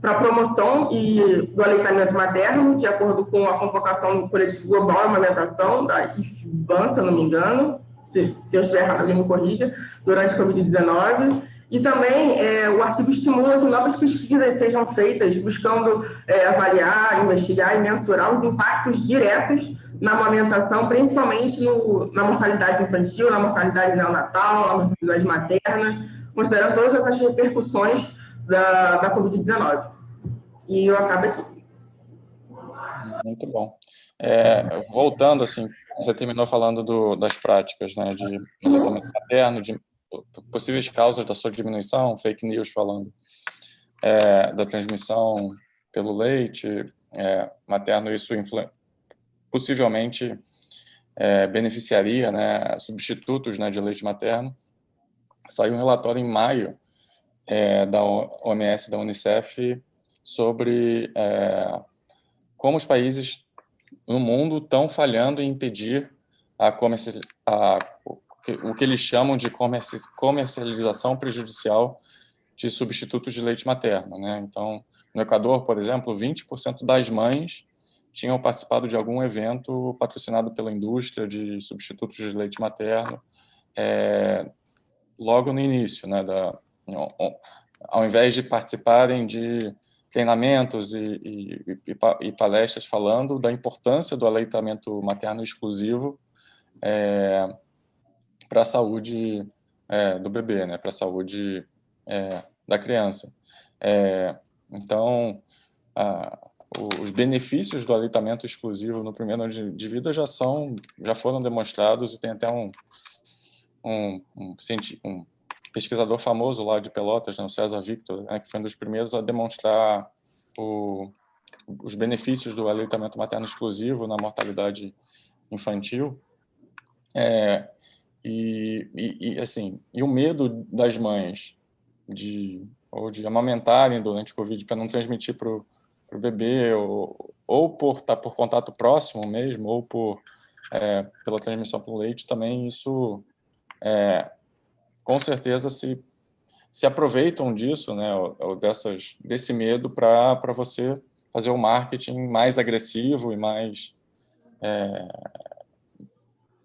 para a promoção do aleitamento materno, de acordo com a convocação do Coletivo Global de Amamentação, da IFBAN, se eu não me engano, se eu estiver errado, alguém me corrija, durante a Covid-19. E também o artigo estimula que novas pesquisas sejam feitas, buscando avaliar, investigar e mensurar os impactos diretos na amamentação, principalmente na mortalidade infantil, na mortalidade neonatal, na mortalidade materna, considerando todas essas repercussões da Covid-19. E eu acabo aqui. Muito bom. Voltando, assim, você terminou falando das práticas, né, de aleitamento materno, de possíveis causas da sua diminuição, fake news falando da transmissão pelo leite materno, isso possivelmente beneficiaria, né, substitutos, né, de leite materno. Saiu um relatório em maio da OMS, da Unicef, sobre como os países no mundo estão falhando em impedir o que eles chamam de comercialização prejudicial de substitutos de leite materno, né? Então, no Equador, por exemplo, 20% das mães tinham participado de algum evento patrocinado pela indústria de substitutos de leite materno logo no início, né? Ao invés de participarem de treinamentos e palestras falando da importância do aleitamento materno exclusivo para a saúde do bebê, né? Para a saúde da criança. Então, os benefícios do aleitamento exclusivo no primeiro ano de vida já foram demonstrados, e tem até um pesquisador famoso lá de Pelotas, né, o César Victor, né, que foi um dos primeiros a demonstrar os benefícios do aleitamento materno exclusivo na mortalidade infantil. Assim, o medo das mães de amamentarem durante o Covid para não transmitir para o bebê, ou por estar por contato próximo mesmo, ou pela transmissão pelo leite, também isso com certeza se aproveitam disso, né, desse medo para você fazer o marketing mais agressivo e mais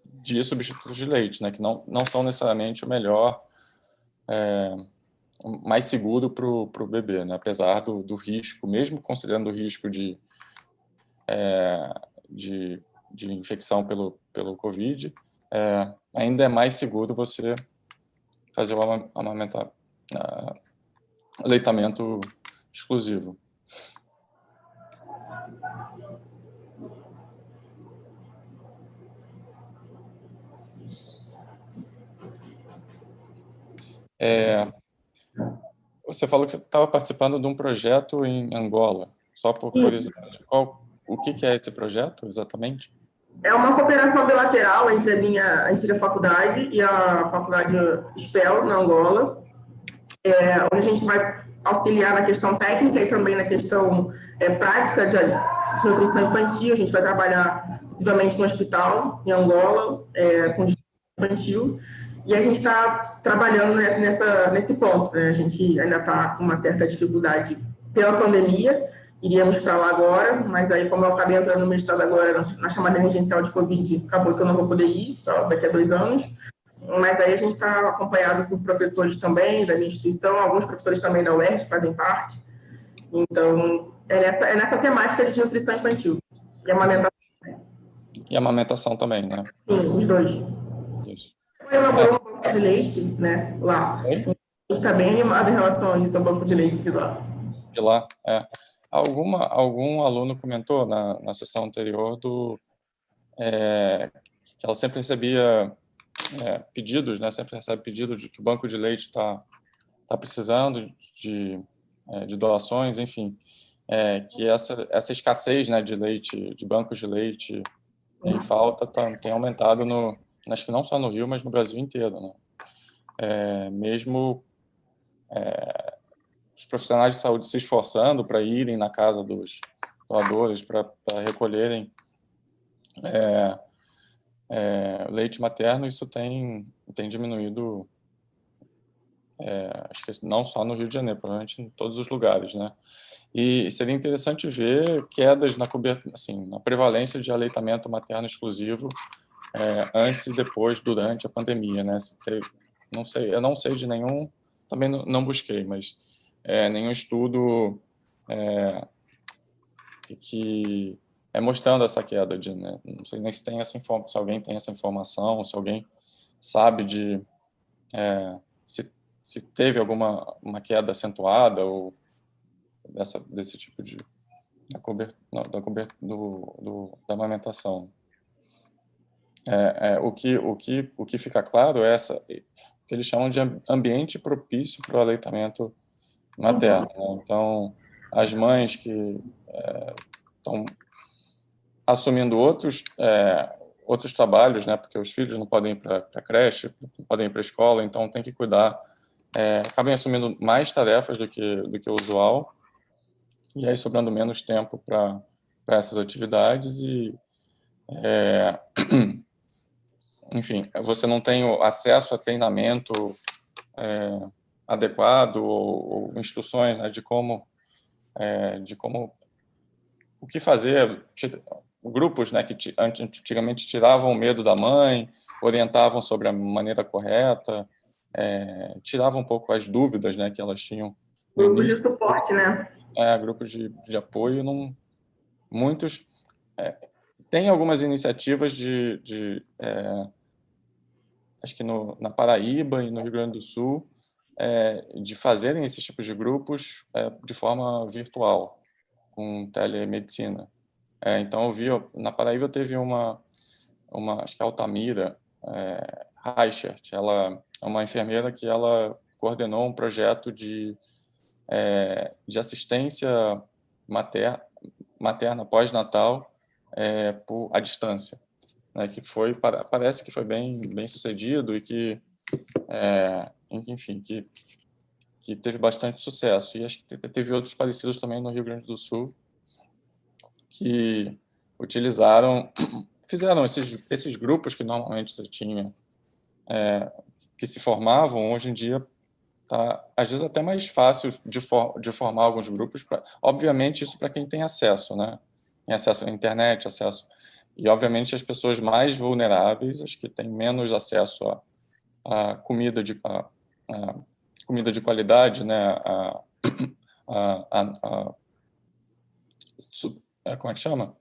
de substitutos de leite, né, que não são necessariamente o melhor, mais seguro para o bebê, né, apesar do risco, mesmo considerando o risco de infecção pelo Covid, ainda é mais seguro você fazer o aleitamento exclusivo. Você falou que você estava participando de um projeto em Angola. Só por curiosidade, o que é esse projeto exatamente? É uma cooperação bilateral entre a minha antiga faculdade e a faculdade SPEL, na Angola, onde a gente vai auxiliar na questão técnica e também na questão prática de nutrição infantil. A gente vai trabalhar possivelmente no hospital em Angola com nutrição infantil, e a gente está trabalhando nesse ponto, né? A gente ainda está com uma certa dificuldade pela pandemia. Iríamos para lá agora, mas aí, como eu acabei entrando no mestrado agora na chamada emergencial de Covid, acabou que eu não vou poder ir, só daqui a 2 anos. Mas aí a gente está acompanhado por professores também da minha instituição, alguns professores também da UERJ fazem parte. Então, é nessa temática de nutrição infantil e amamentação. E amamentação também, né? Sim, os dois. Isso. Eu elaborou um banco de leite, né, lá. A gente está bem animado em relação a isso, ao banco de leite de lá. De lá, Algum aluno comentou na sessão anterior que ela sempre recebia pedidos, né? Sempre recebe pedidos de que o banco de leite está precisando de doações, enfim, que essa escassez, né, de leite, de bancos de leite em falta, tem aumentado acho que não só no Rio, mas no Brasil inteiro, né? Mesmo os profissionais de saúde se esforçando para irem na casa dos doadores, para recolherem leite materno, isso tem diminuído, acho que não só no Rio de Janeiro, provavelmente em todos os lugares, né? E seria interessante ver quedas na prevalência de aleitamento materno exclusivo antes e depois, durante a pandemia, né? Eu não sei de nenhum, também não busquei, mas nenhum estudo que mostrando essa queda, né? Não sei nem se tem se alguém tem essa informação, se alguém sabe se teve uma queda acentuada ou desse tipo da amamentação. O que fica claro que eles chamam de ambiente propício para o aleitamento materno, né? Então, as mães que estão assumindo outros trabalhos, né? Porque os filhos não podem ir para a creche, não podem ir para a escola, então tem que cuidar, acabam assumindo mais tarefas do que o usual, e aí sobrando menos tempo para essas atividades e enfim, você não tem acesso a treinamento adequado ou instruções, né, de como o que fazer. Grupos, né, que antigamente tiravam o medo da mãe, orientavam sobre a maneira correta, tiravam um pouco as dúvidas, né, que elas tinham no Grupos de início. suporte, né? Grupos de apoio, muitos. Tem algumas iniciativas acho que na Paraíba e no Rio Grande do Sul, de fazerem esses tipos de grupos de forma virtual, com telemedicina. Então, eu vi, na Paraíba teve acho que a Altamira Reichert, ela é uma enfermeira que ela coordenou um projeto de assistência materna pós-natal à distância, né, que parece que foi bem sucedido e que, enfim, que teve bastante sucesso. E acho que teve outros parecidos também no Rio Grande do Sul, que fizeram esses grupos que normalmente você tinha, que se formavam, hoje em dia tá, às vezes, até mais fácil de formar alguns grupos. Obviamente, isso para quem tem acesso, né? Tem acesso à internet, E, obviamente, as pessoas mais vulneráveis, as que têm menos acesso a comida comida de qualidade, né? Como é que chama?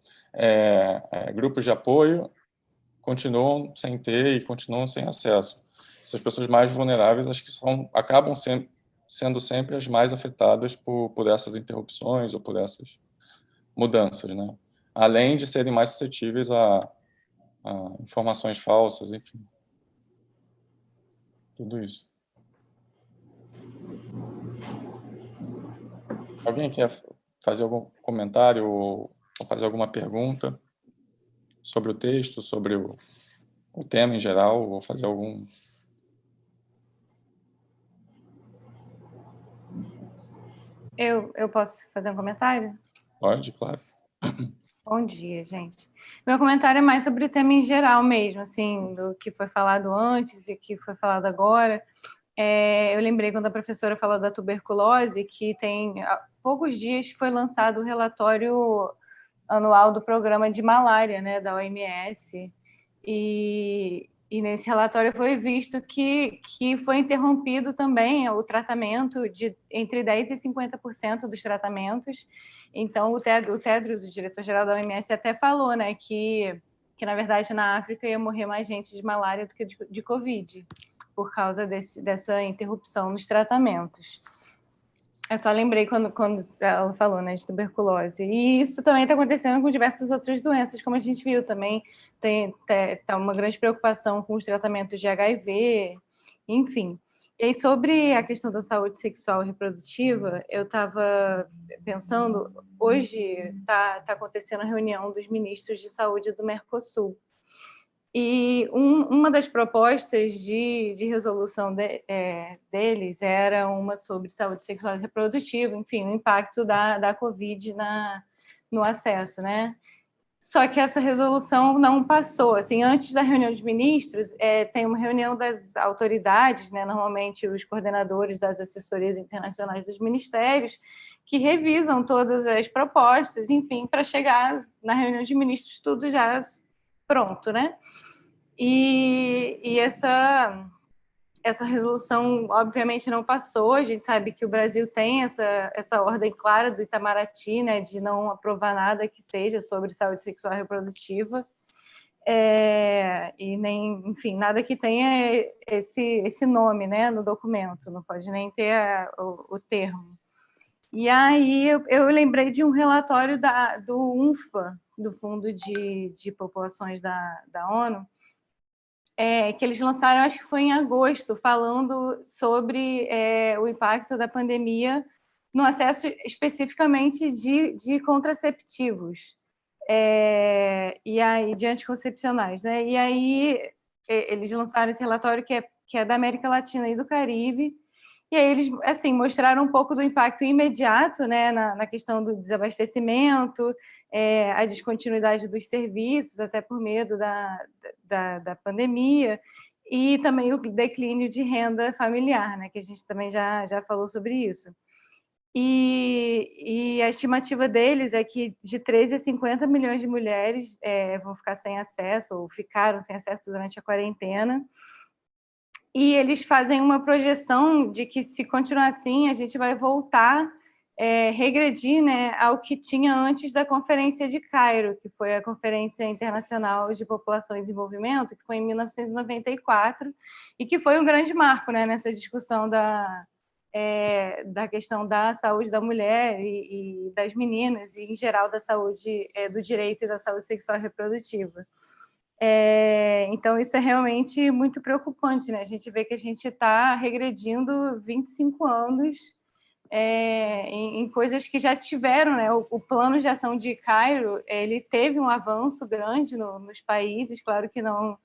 Grupos de apoio continuam sem ter e continuam sem acesso. Essas pessoas mais vulneráveis, acho que acabam sendo sempre as mais afetadas por essas interrupções ou por essas mudanças, né? Além de serem mais suscetíveis a informações falsas, enfim. Tudo isso. Alguém quer fazer algum comentário ou fazer alguma pergunta sobre o texto, sobre o tema em geral, ou fazer algum... Eu posso fazer um comentário? Pode, claro. Bom dia, gente. Meu comentário é mais sobre o tema em geral mesmo, assim, do que foi falado antes e que foi falado agora. Eu lembrei quando a professora falou da tuberculose, que há poucos dias foi lançado o relatório anual do programa de malária, né, da OMS, e nesse relatório foi visto que foi interrompido também o tratamento de entre 10% e 50% dos tratamentos. Então, o Tedros, o diretor-geral da OMS, até falou, né, que na verdade, na África ia morrer mais gente de malária do que de Covid, por causa dessa interrupção nos tratamentos. Eu só lembrei quando ela falou, né, de tuberculose. E isso também está acontecendo com diversas outras doenças, como a gente viu também. Tá uma grande preocupação com os tratamentos de HIV, enfim. E aí, sobre a questão da saúde sexual e reprodutiva, eu estava pensando, hoje está acontecendo a reunião dos ministros de saúde do Mercosul. E uma das propostas de resolução deles era uma sobre saúde sexual e reprodutiva, enfim, o impacto da Covid no acesso, né? Só que essa resolução não passou. Assim, antes da reunião dos ministros, tem uma reunião das autoridades, né? Normalmente os coordenadores das assessorias internacionais dos ministérios, que revisam todas as propostas, enfim, para chegar na reunião de ministros tudo já pronto, né? E essa resolução, obviamente, não passou. A gente sabe que o Brasil tem essa ordem clara do Itamaraty, né, de não aprovar nada que seja sobre saúde sexual e reprodutiva, e nem, enfim, nada que tenha esse nome, né, no documento, não pode nem ter o termo. E aí eu lembrei de um relatório do UNFPA, do Fundo de Populações da ONU, que eles lançaram, acho que foi em agosto, falando sobre o impacto da pandemia no acesso especificamente de contraceptivos e aí, de anticoncepcionais, né? E aí eles lançaram esse relatório que é da América Latina e do Caribe, e aí eles assim mostraram um pouco do impacto imediato, né, na questão do desabastecimento, a descontinuidade dos serviços, até por medo da pandemia, e também o declínio de renda familiar, né, que a gente também já falou sobre isso. E a estimativa deles é que de 13 a 50 milhões de mulheres vão ficar sem acesso, ou ficaram sem acesso durante a quarentena. E eles fazem uma projeção de que, se continuar assim, a gente vai voltar, regredir, né, ao que tinha antes da Conferência de Cairo, que foi a Conferência Internacional de População em Desenvolvimento, que foi em 1994, e que foi um grande marco, né, nessa discussão da questão da saúde da mulher e das meninas, e, em geral, da saúde, do direito e da saúde sexual e reprodutiva. Então, isso é realmente muito preocupante, né? A gente vê que a gente está regredindo 25 anos em coisas que já tiveram, né? O plano de ação de Cairo, ele teve um avanço grande nos países, claro que não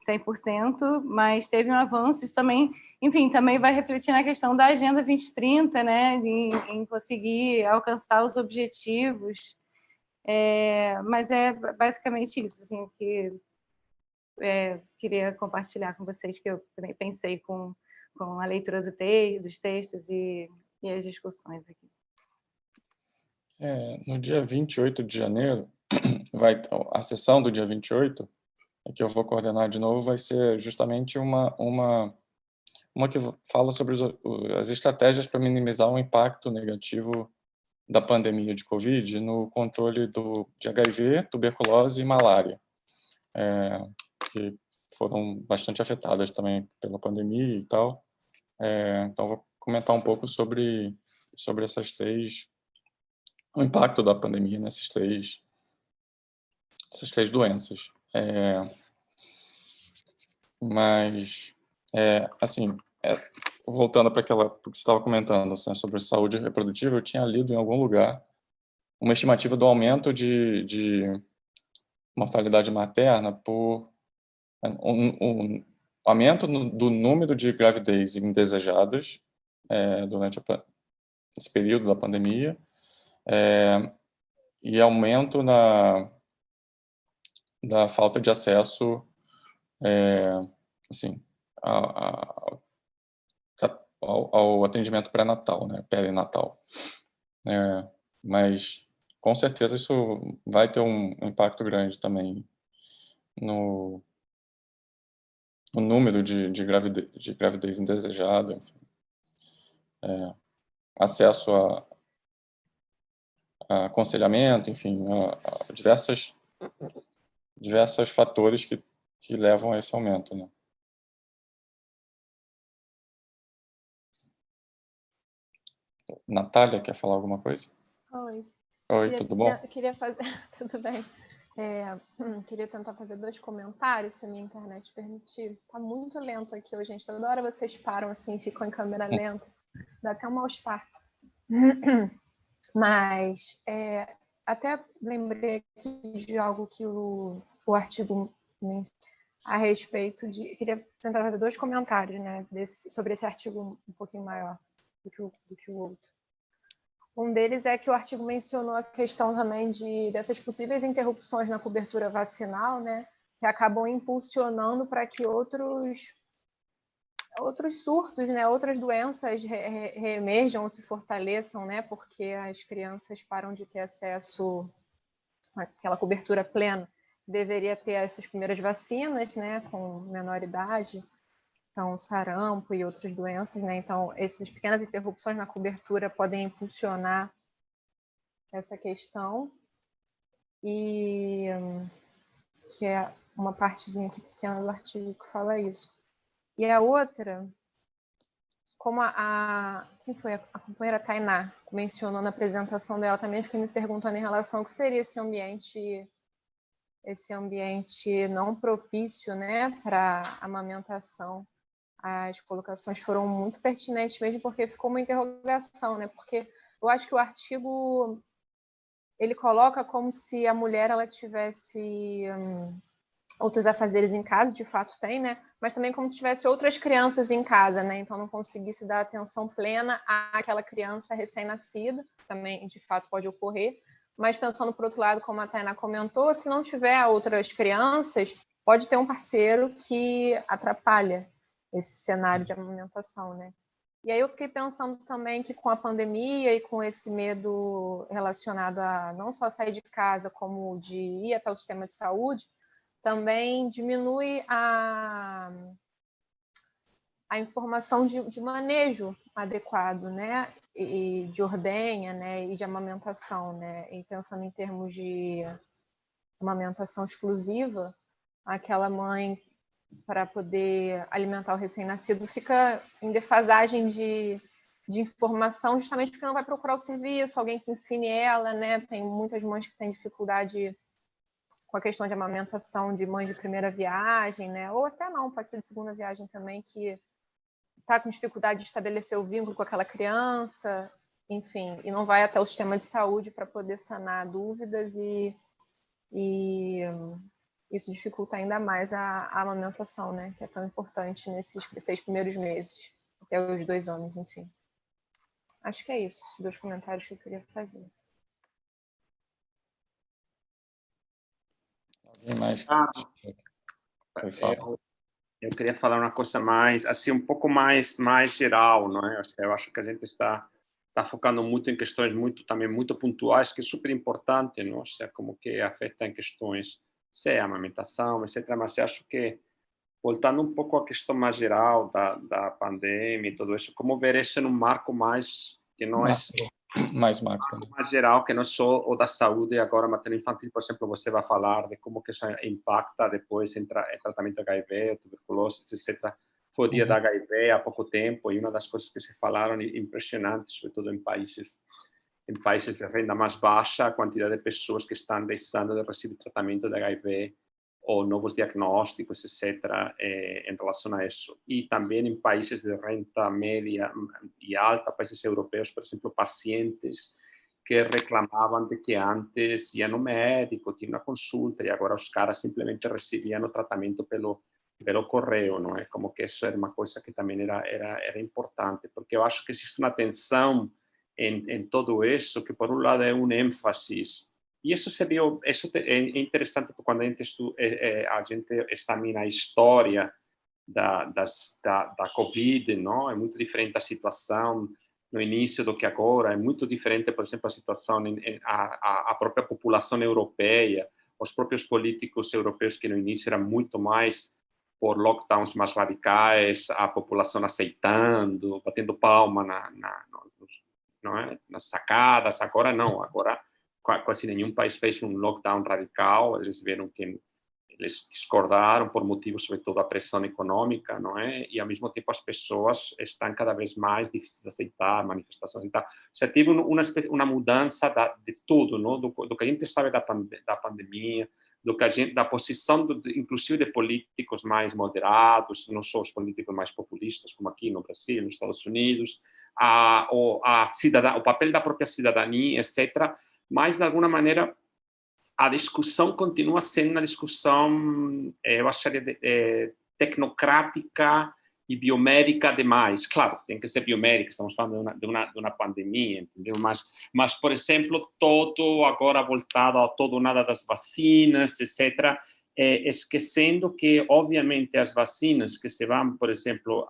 100%, mas teve um avanço. Isso também, enfim, também vai refletir na questão da Agenda 2030, né? Em conseguir alcançar os objetivos. Mas é basicamente isso, assim, que queria compartilhar com vocês, que eu também pensei com a leitura dos textos e as discussões aqui. No dia 28 de janeiro, a sessão do dia 28, que eu vou coordenar de novo, vai ser justamente uma que fala sobre as estratégias para minimizar o impacto negativo da pandemia de Covid no controle de HIV, tuberculose e malária, que foram bastante afetadas também pela pandemia e tal. Então, vou comentar um pouco sobre essas três, o impacto da pandemia nessas três doenças. Mas, assim, voltando para o que você estava comentando, né, sobre saúde reprodutiva, eu tinha lido em algum lugar uma estimativa do aumento de mortalidade materna por um aumento do número de gravidez indesejadas durante esse período da pandemia, e aumento da falta de acesso assim, ao atendimento pré-natal, né, perinatal. Mas, com certeza, isso vai ter um impacto grande também no número de gravidez indesejada, enfim. Acesso a aconselhamento, enfim, a diversos fatores que levam a esse aumento, né? Natália, quer falar alguma coisa? Oi. Oi, tudo bom? Queria fazer... Tudo bem. Queria tentar fazer 2 comentários, se a minha internet permitir. Tá muito lento aqui hoje, gente. Toda hora vocês param assim, ficam em câmera lenta. Dá até um mal-estar. Mas até lembrei aqui de algo que o artigo a respeito de... Queria tentar fazer 2 comentários, né, sobre esse artigo um pouquinho maior do que o outro. Um deles é que o artigo mencionou a questão também dessas possíveis interrupções na cobertura vacinal, né, que acabam impulsionando para que outros surtos, né, outras doenças reemerjam ou se fortaleçam, né, porque as crianças param de ter acesso àquela cobertura plena. Deveria ter essas primeiras vacinas, né, com menor idade, então sarampo e outras doenças, né? Então, essas pequenas interrupções na cobertura podem impulsionar essa questão, e que é uma partezinha aqui pequena do artigo que fala isso. E a outra, como quem foi? A companheira Tainá mencionou na apresentação dela, também fiquei me perguntando em relação ao que seria esse ambiente esse ambiente não propício, né, para amamentação, as colocações foram muito pertinentes mesmo, porque ficou uma interrogação, né? Porque eu acho que o artigo ele coloca como se a mulher ela tivesse outros afazeres em casa, de fato tem, né? Mas também como se tivesse outras crianças em casa, né? Então não conseguisse dar atenção plena àquela criança recém-nascida, também de fato pode ocorrer. Mas pensando por outro lado, como a Tainá comentou, se não tiver outras crianças, pode ter um parceiro que atrapalha esse cenário de amamentação, né? E aí eu fiquei pensando também que com a pandemia e com esse medo relacionado a não só sair de casa, como de ir até o sistema de saúde, também diminui a informação de manejo adequado, né? E de ordenha, né? E de amamentação, né? E pensando em termos de amamentação exclusiva, aquela mãe, para poder alimentar o recém-nascido, fica em defasagem de informação, justamente porque não vai procurar o serviço, alguém que ensine ela, né? Tem muitas mães que têm dificuldade com a questão de amamentação de mães de primeira viagem, né? Ou até não, pode ser de segunda viagem também, que está com dificuldade de estabelecer o vínculo com aquela criança, enfim, e não vai até o sistema de saúde para poder sanar dúvidas e isso dificulta ainda mais a amamentação, né? Que é tão importante nesses 6 primeiros meses, até os 2 anos, enfim. Acho que é isso, 2 comentários que eu queria fazer. Alguém mais? Eu queria falar uma coisa mais, assim, um pouco mais geral, não é? Eu acho que a gente está focando muito em questões também muito pontuais, que é super importante, não? Ou seja, como que afeta em questões, sei, amamentação, etc. Mas eu acho que, voltando um pouco à questão mais geral da pandemia e tudo isso, como ver isso num marco mais, que não é mais macro, mais geral, que não é só o da saúde agora materno-infantil, por exemplo, você vai falar de como que isso impacta depois em tratamento de HIV, tuberculose, etc. Foi o dia da HIV há pouco tempo e uma das coisas que se falaram impressionantes, sobretudo em países de renda mais baixa, a quantidade de pessoas que estão deixando de receber tratamento de HIV ou novos diagnósticos, etc., em relação a isso. E também em países de renda média e alta, países europeus, por exemplo, pacientes que reclamavam de que antes iam no médico, tinham uma consulta, e agora os caras simplesmente recebiam o tratamento pelo correio, não é? Como que isso era uma coisa que também era importante, porque eu acho que existe uma tensão em todo isso, que por um lado é um ênfase. E isso é interessante porque quando a gente examina a história da Covid, não? É muito diferente a situação no início do que agora, é muito diferente, por exemplo, a situação a própria população europeia, os próprios políticos europeus que no início eram muito mais por lockdowns mais radicais, a população aceitando, batendo palma não é? Nas sacadas, agora não, agora quase nenhum país fez um lockdown radical, eles viram que eles discordaram por motivos, sobretudo, da pressão econômica, não é? E, ao mesmo tempo, as pessoas estão cada vez mais difíceis de aceitar, manifestações e tal. Ou seja, teve uma mudança de tudo, não? Do que a gente sabe da pandemia, da posição, inclusive, de políticos mais moderados, não só os políticos mais populistas, como aqui no Brasil, nos Estados Unidos, o papel da própria cidadania, etc., mas, de alguma maneira, a discussão continua sendo uma discussão, eu acharia, tecnocrática e biomédica demais. Claro, tem que ser biomédica, estamos falando de uma pandemia, entendeu? Mas, por exemplo, todo agora voltado a todo nada das vacinas, etc., esquecendo que, obviamente, as vacinas que se vão, por exemplo,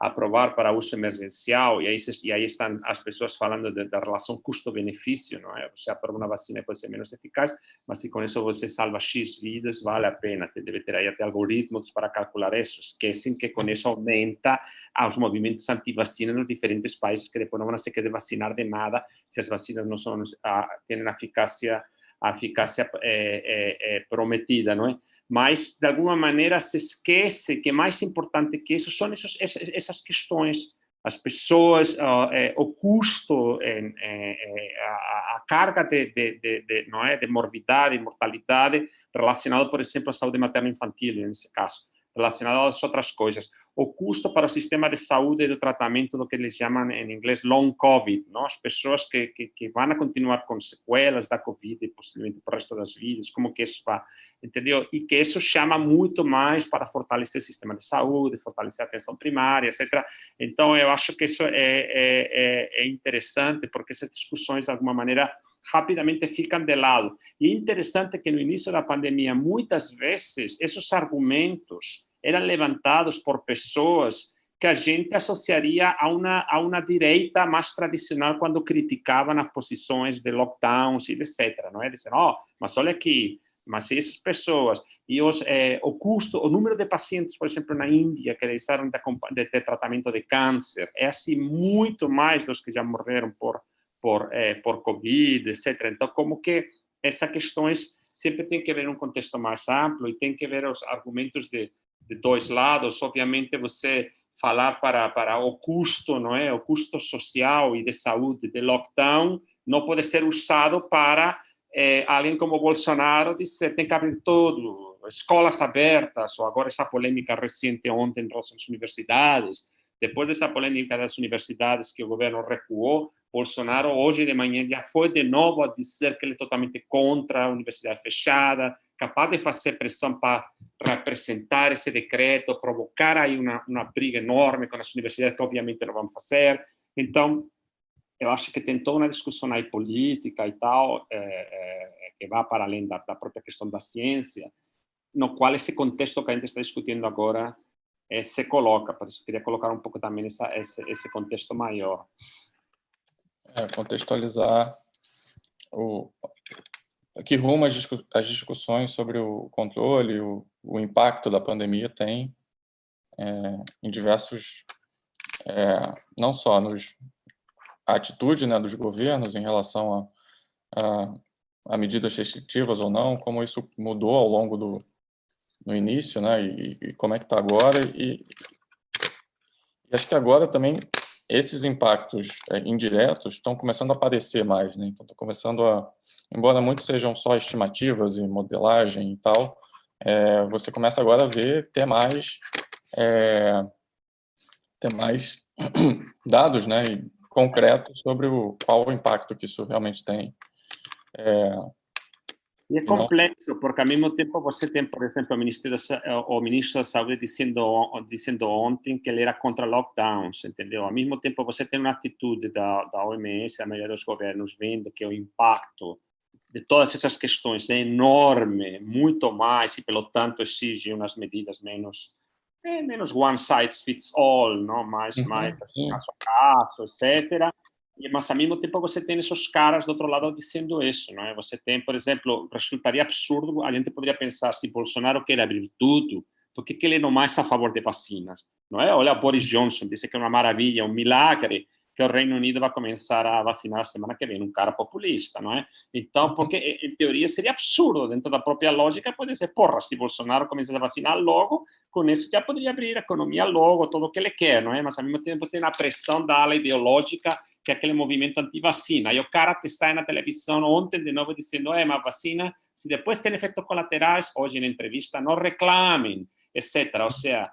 aprovar para uso emergencial, e aí estão as pessoas falando da relação custo-benefício, não é? Você aprova uma vacina pode ser menos eficaz, mas se com isso você salva X vidas, vale a pena. Deve ter aí até algoritmos para calcular isso. Esquecem que com isso aumenta os movimentos anti-vacina nos diferentes países, que depois não vão se querer vacinar de nada se as vacinas não têm a eficácia prometida, não é? Mas, de alguma maneira, se esquece que mais importante que isso são essas questões as pessoas, o custo, a carga não é, de morbidade e mortalidade relacionado, por exemplo, à saúde materno-infantil, nesse caso, relacionado às outras coisas. O custo para o sistema de saúde e do tratamento do que eles chamam em inglês long COVID, não? As pessoas que vão continuar com sequelas da COVID e possivelmente para o resto das vidas, como que isso vai, entendeu? E que isso chama muito mais para fortalecer o sistema de saúde, fortalecer a atenção primária, etc. Então, eu acho que isso é interessante, porque essas discussões, de alguma maneira, rapidamente ficam de lado. E é interessante que no início da pandemia, muitas vezes, esses argumentos eram levantados por pessoas que a gente associaria a uma direita mais tradicional quando criticavam as posições de lockdowns e etc. Não é? Dizendo, mas olha aqui, mas essas pessoas, e o custo, o número de pacientes, por exemplo, na Índia, que deixaram de ter tratamento de câncer, é assim muito mais dos que já morreram por Covid, etc. Então, como que essas questões sempre tem que ver um contexto mais amplo e tem que ver os argumentos de dois lados. Obviamente, você falar para o custo, não é? O custo social e de saúde de lockdown não pode ser usado para alguém como Bolsonaro dizer tem que abrir tudo, escolas abertas, ou agora essa polêmica recente ontem em relação às universidades. Depois dessa polêmica das universidades que o governo recuou, Bolsonaro hoje de manhã já foi de novo a dizer que ele é totalmente contra a universidade fechada, capaz de fazer pressão para apresentar esse decreto, provocar aí uma briga enorme com as universidades, que obviamente não vão fazer. Então, eu acho que tem toda uma discussão aí política e tal, que vai para além da própria questão da ciência, no qual esse contexto que a gente está discutindo agora se coloca. Por isso, eu queria colocar um pouco também esse contexto maior. Contextualizar que rumo as discussões sobre o controle, o impacto da pandemia tem em diversos, não só a atitude, né, dos governos em relação a medidas restritivas ou não, como isso mudou ao longo no início, né, e como é que está agora, e acho que agora também esses impactos indiretos estão começando a aparecer mais, né? Então, começando embora muitos sejam só estimativas e modelagem e tal, você começa agora a ver ter mais dados, né, concretos sobre qual o impacto que isso realmente tem. E é complexo, porque ao mesmo tempo você tem, por exemplo, o ministro da Saúde dizendo ontem que ele era contra lockdowns, entendeu? Ao mesmo tempo você tem uma atitude da OMS, a maioria dos governos, vendo que o impacto de todas essas questões é enorme, muito mais, e, pelo tanto, exige umas medidas menos one size fits all, não? mais assim, caso a caso, etc., mas, ao mesmo tempo, você tem esses caras do outro lado dizendo isso, não é? Você tem, por exemplo, resultaria absurdo, a gente poderia pensar, se Bolsonaro quer abrir tudo, por que ele não é mais a favor de vacinas, não é? Olha, Boris Johnson disse que é uma maravilha, um milagre, que o Reino Unido vai começar a vacinar a semana que vem, um cara populista, não é? Então, porque, em teoria, seria absurdo, dentro da própria lógica, pode ser, porra, se Bolsonaro começar a vacinar logo, com isso já poderia abrir a economia logo, tudo o que ele quer, não é? Mas, ao mesmo tempo, tem a pressão da ala ideológica, que é aquele movimento anti-vacina. E o cara te sai na televisão ontem de novo dizendo, mas vacina, se depois tem efeitos colaterais, hoje na entrevista, não reclamem, etc. Ou seja,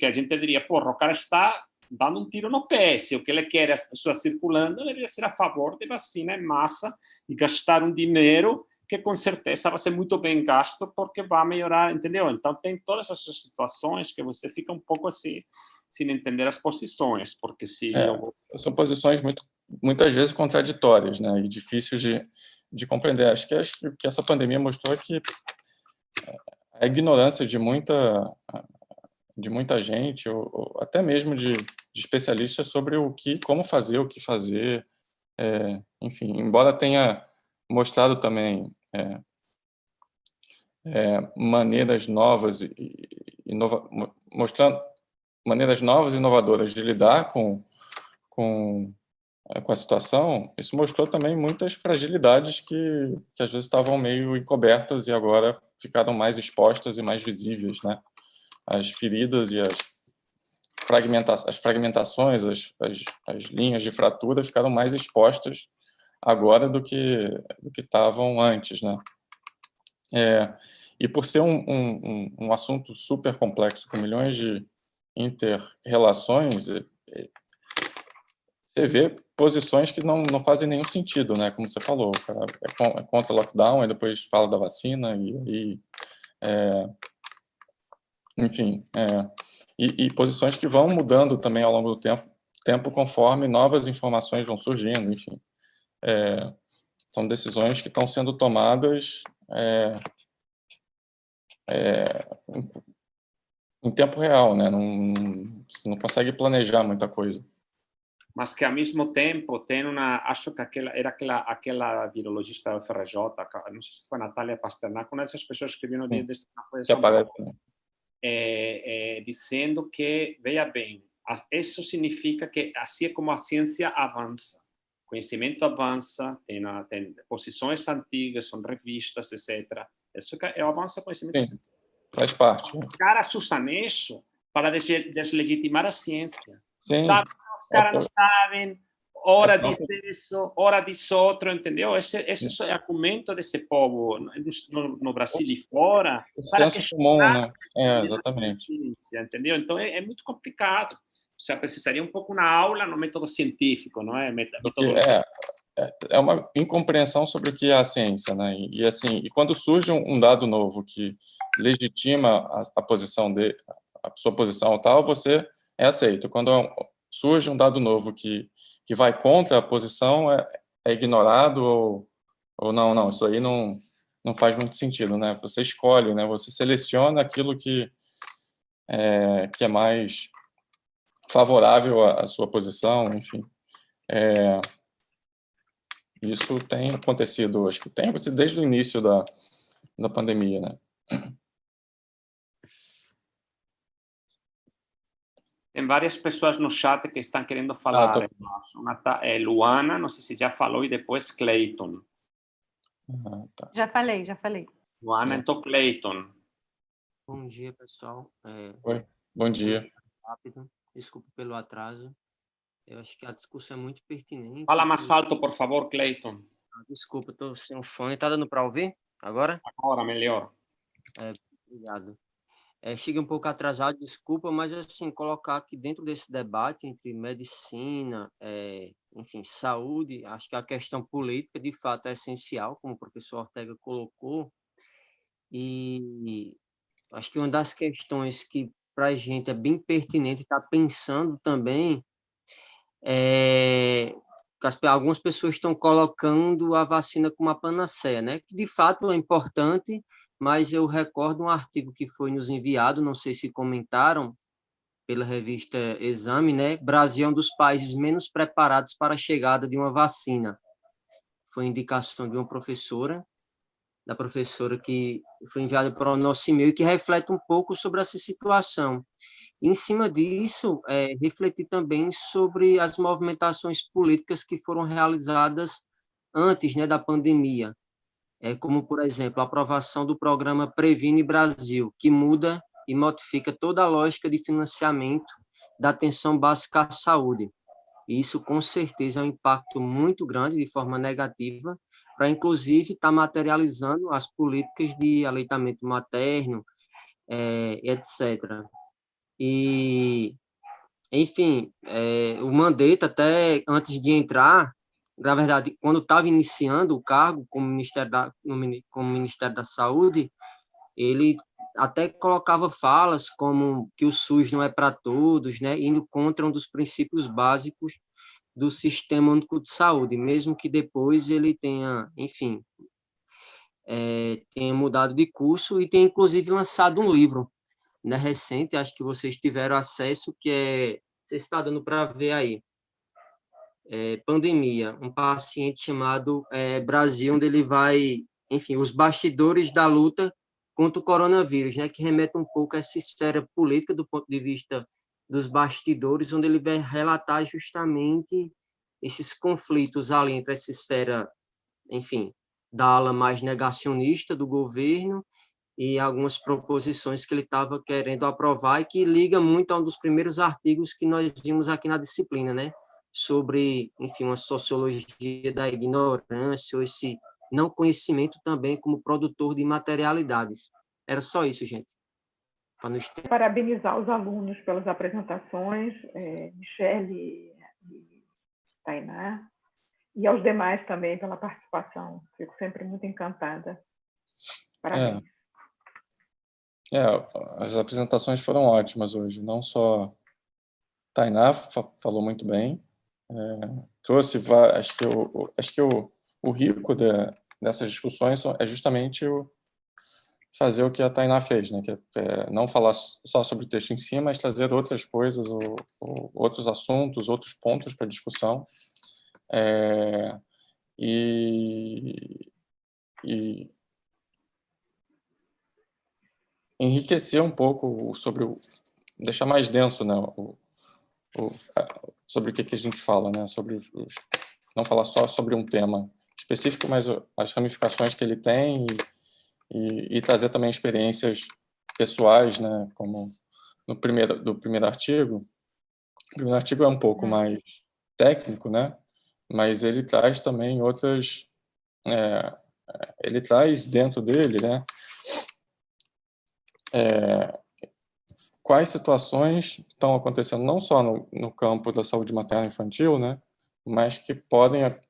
que a gente diria, porra, o cara está dando um tiro no pé. Se o que ele quer é as pessoas circulando, ele deveria ser a favor de vacina em massa e gastar um dinheiro que, com certeza, vai ser muito bem gasto porque vai melhorar, entendeu? Então, tem todas essas situações que você fica um pouco assim, sem entender as posições, porque se... São posições muitas vezes contraditórias, né, e difíceis de compreender. Acho que essa pandemia mostrou que a ignorância de muita gente, ou até mesmo de especialistas sobre como fazer, o que fazer, enfim, embora tenha mostrado também maneiras novas mostrando maneiras novas e inovadoras de lidar com a situação, isso mostrou também muitas fragilidades que às vezes estavam meio encobertas e agora ficaram mais expostas e mais visíveis, né? As feridas e as as fragmentações, as linhas de fratura ficaram mais expostas agora do que estavam antes, né? E por ser um assunto super complexo, com milhões de inter-relações, você vê posições que não fazem nenhum sentido, né? Como você falou, o cara é contra o lockdown, e depois fala da vacina, enfim, e posições que vão mudando também ao longo do tempo conforme novas informações vão surgindo, enfim. São decisões que estão sendo tomadas em tempo real, né? Você não consegue planejar muita coisa. Mas que ao mesmo tempo tem acho que aquela virologista da FRJ, não sei se foi Natália Pasternak, uma dessas pessoas que viu no dia deste na Folha de São Paulo, dizendo que, veja bem, isso significa que assim é como a ciência avança, o conhecimento avança, tem posições antigas, são revistas, etc. Isso é o avanço do conhecimento científico. Faz parte. Os caras usam isso para deslegitimar a ciência. Sim. Os caras não sabem, hora diz isso, hora diz outro, entendeu? Esse é o argumento desse povo no Brasil e fora. O senso comum, né? Exatamente. Entendeu? Então, é muito complicado. Você precisaria um pouco na aula no método científico, não é? É uma incompreensão sobre o que é a ciência, né? E assim, quando surge um dado novo que legitima a posição a sua posição tal, você é aceito. Quando surge um dado novo que vai contra a posição, é ignorado ou não, isso aí não faz muito sentido, né? Você escolhe, né? Você seleciona aquilo que é mais favorável à sua posição, enfim. Isso tem acontecido, acho que tem acontecido desde o início da pandemia, né? Tem várias pessoas no chat que estão querendo falar. Luana, não sei se já falou, e depois Cleiton. Tá. Já falei. Luana, então Cleiton. Bom dia, pessoal. Oi, bom dia. Rápido, desculpa pelo atraso. Eu acho que a discussão é muito pertinente. Fala mais alto, por favor, Cleiton. Desculpa, estou sem o fone. Está dando para ouvir agora? Agora, melhor. Obrigado. Cheguei um pouco atrasado, desculpa, mas assim, colocar aqui dentro desse debate entre medicina, enfim, saúde, acho que a questão política, de fato, é essencial, como o professor Ortega colocou, e acho que uma das questões que para a gente é bem pertinente estar pensando também que algumas pessoas estão colocando a vacina como uma panaceia, né? Que de fato é importante, mas eu recordo um artigo que foi nos enviado, não sei se comentaram, pela revista Exame, né? Brasil é um dos países menos preparados para a chegada de uma vacina. Foi indicação de uma professora, da professora que foi enviada para o nosso e-mail, que reflete um pouco sobre essa situação. Em cima disso, refletir também sobre as movimentações políticas que foram realizadas antes, né, da pandemia, como, por exemplo, a aprovação do programa Previne Brasil, que muda e modifica toda a lógica de financiamento da atenção básica à saúde. E isso, com certeza, é um impacto muito grande, de forma negativa, para, inclusive, estar materializando as políticas de aleitamento materno, etc. E, enfim, o Mandetta, até antes de entrar, na verdade, quando estava iniciando o cargo como Ministério da Saúde, ele até colocava falas como que o SUS não é para todos, né, indo contra um dos princípios básicos do Sistema Único de Saúde, mesmo que depois ele tenha, enfim, tenha mudado de curso e tenha, inclusive, lançado um livro, né, recente, acho que vocês tiveram acesso, que você está dando para ver aí, Pandemia, um paciente chamado Brasil, onde ele vai, enfim, os bastidores da luta contra o coronavírus, né, que remete um pouco a essa esfera política do ponto de vista dos bastidores, onde ele vai relatar justamente esses conflitos ali entre essa esfera, enfim, da ala mais negacionista do governo e algumas proposições que ele estava querendo aprovar e que liga muito a um dos primeiros artigos que nós vimos aqui na disciplina, né? Sobre, enfim, uma sociologia da ignorância, ou esse não conhecimento também como produtor de materialidades. Era só isso, gente. Parabenizar os alunos pelas apresentações, Michele e Tainá, e aos demais também pela participação. Fico sempre muito encantada. Parabéns. As apresentações foram ótimas hoje. Não só Tainá falou muito bem, trouxe, acho que o rico dessas discussões é justamente fazer o que a Tainá fez, né? Que é não falar só sobre o texto em si, mas trazer outras coisas, ou outros assuntos, outros pontos para discussão, e enriquecer um pouco sobre deixar mais denso, né? Sobre o que a gente fala, né? Sobre não falar só sobre um tema específico, mas as ramificações que ele tem e trazer também experiências pessoais, né? Como do primeiro artigo. O primeiro artigo é um pouco mais técnico, né? Mas ele traz também outras... ele traz dentro dele, né? Quais situações estão acontecendo não só no campo da saúde materna e infantil, né? Mas que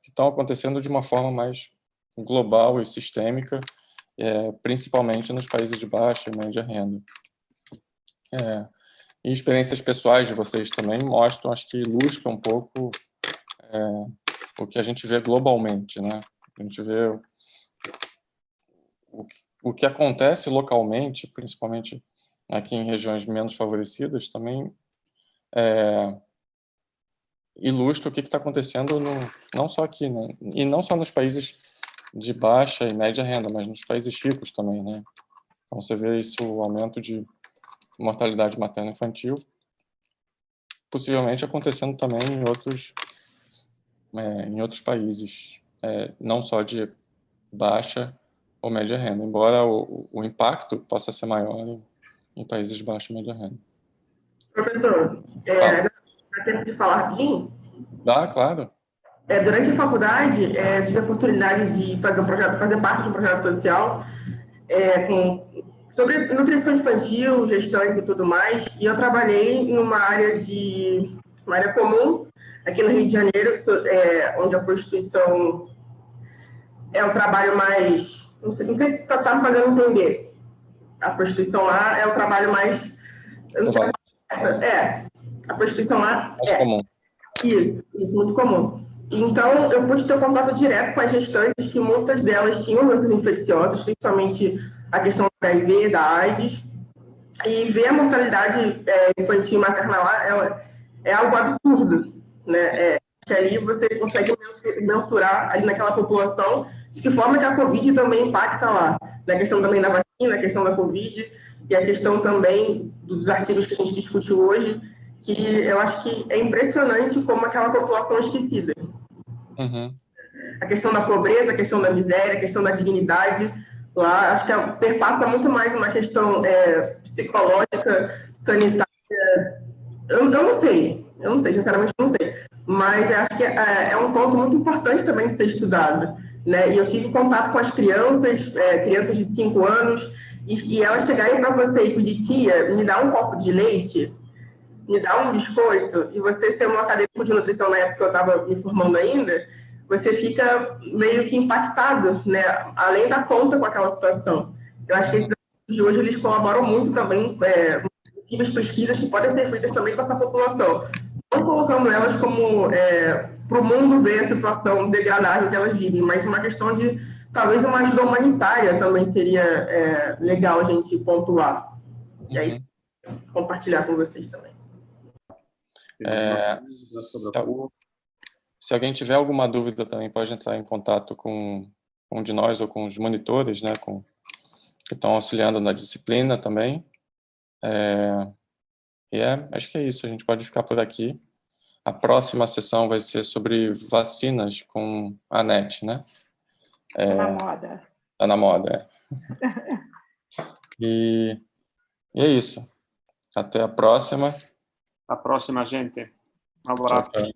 estão acontecendo de uma forma mais global e sistêmica, principalmente nos países de baixa e média renda. E experiências pessoais de vocês também mostram, acho que ilustram um pouco o que a gente vê globalmente, né? A gente vê o que acontece localmente, principalmente aqui em regiões menos favorecidas, também ilustra o que está acontecendo não só aqui, né? E não só nos países de baixa e média renda, mas nos países ricos também, né? Então você vê isso, o aumento de mortalidade materna infantil, possivelmente acontecendo também em outros países, não só de baixa ou média renda, embora o impacto possa ser maior em países de baixa e média renda. Professor, dá tempo de falar rapidinho? Dá, claro. Durante a faculdade, eu tive a oportunidade de fazer parte de um projeto social sobre nutrição infantil, gestantes e tudo mais, e eu trabalhei numa área comum, aqui no Rio de Janeiro, onde a prostituição é o trabalho mais... Não sei se está me fazendo entender. A prostituição lá é o trabalho mais... Eu não sei, a prostituição lá é comum. Isso, muito comum. Então, eu pude ter um contato direto com as gestantes, que muitas delas tinham doenças infecciosas, principalmente a questão do HIV, da AIDS, e ver a mortalidade infantil e maternal lá é algo absurdo, né? Que ali você consegue mensurar ali naquela população de que forma que a Covid também impacta lá, na questão também da vacina, a questão da Covid, e a questão também dos artigos que a gente discutiu hoje, que eu acho que é impressionante como aquela população é esquecida. Uhum. A questão da pobreza, a questão da miséria, a questão da dignidade, lá acho que perpassa muito mais uma questão psicológica, sanitária. Eu não sei, sinceramente não sei. Mas eu acho que é um ponto muito importante também de ser estudado, né? E eu tive contato com as crianças de 5 anos, e elas chegarem para você e pedir: tia, me dá um copo de leite, me dá um biscoito, e você ser um acadêmico de nutrição na época que eu estava me formando ainda, você fica meio que impactado, né? Além da conta com aquela situação. Eu acho que esses de hoje eles colaboram muito também com possíveis pesquisas que podem ser feitas também com essa população. Não colocando elas como para o mundo ver a situação degradável que elas vivem, mas uma questão de talvez uma ajuda humanitária também seria legal a gente pontuar. E aí, compartilhar com vocês também. Se alguém tiver alguma dúvida também pode entrar em contato com um de nós ou com os monitores, né, que estão auxiliando na disciplina também. Acho que é isso, a gente pode ficar por aqui. A próxima sessão vai ser sobre vacinas com a NET, né? Tá na moda. Tá na moda, E é isso. Até a próxima. A próxima, gente. Um Tchau, abraço. tchau.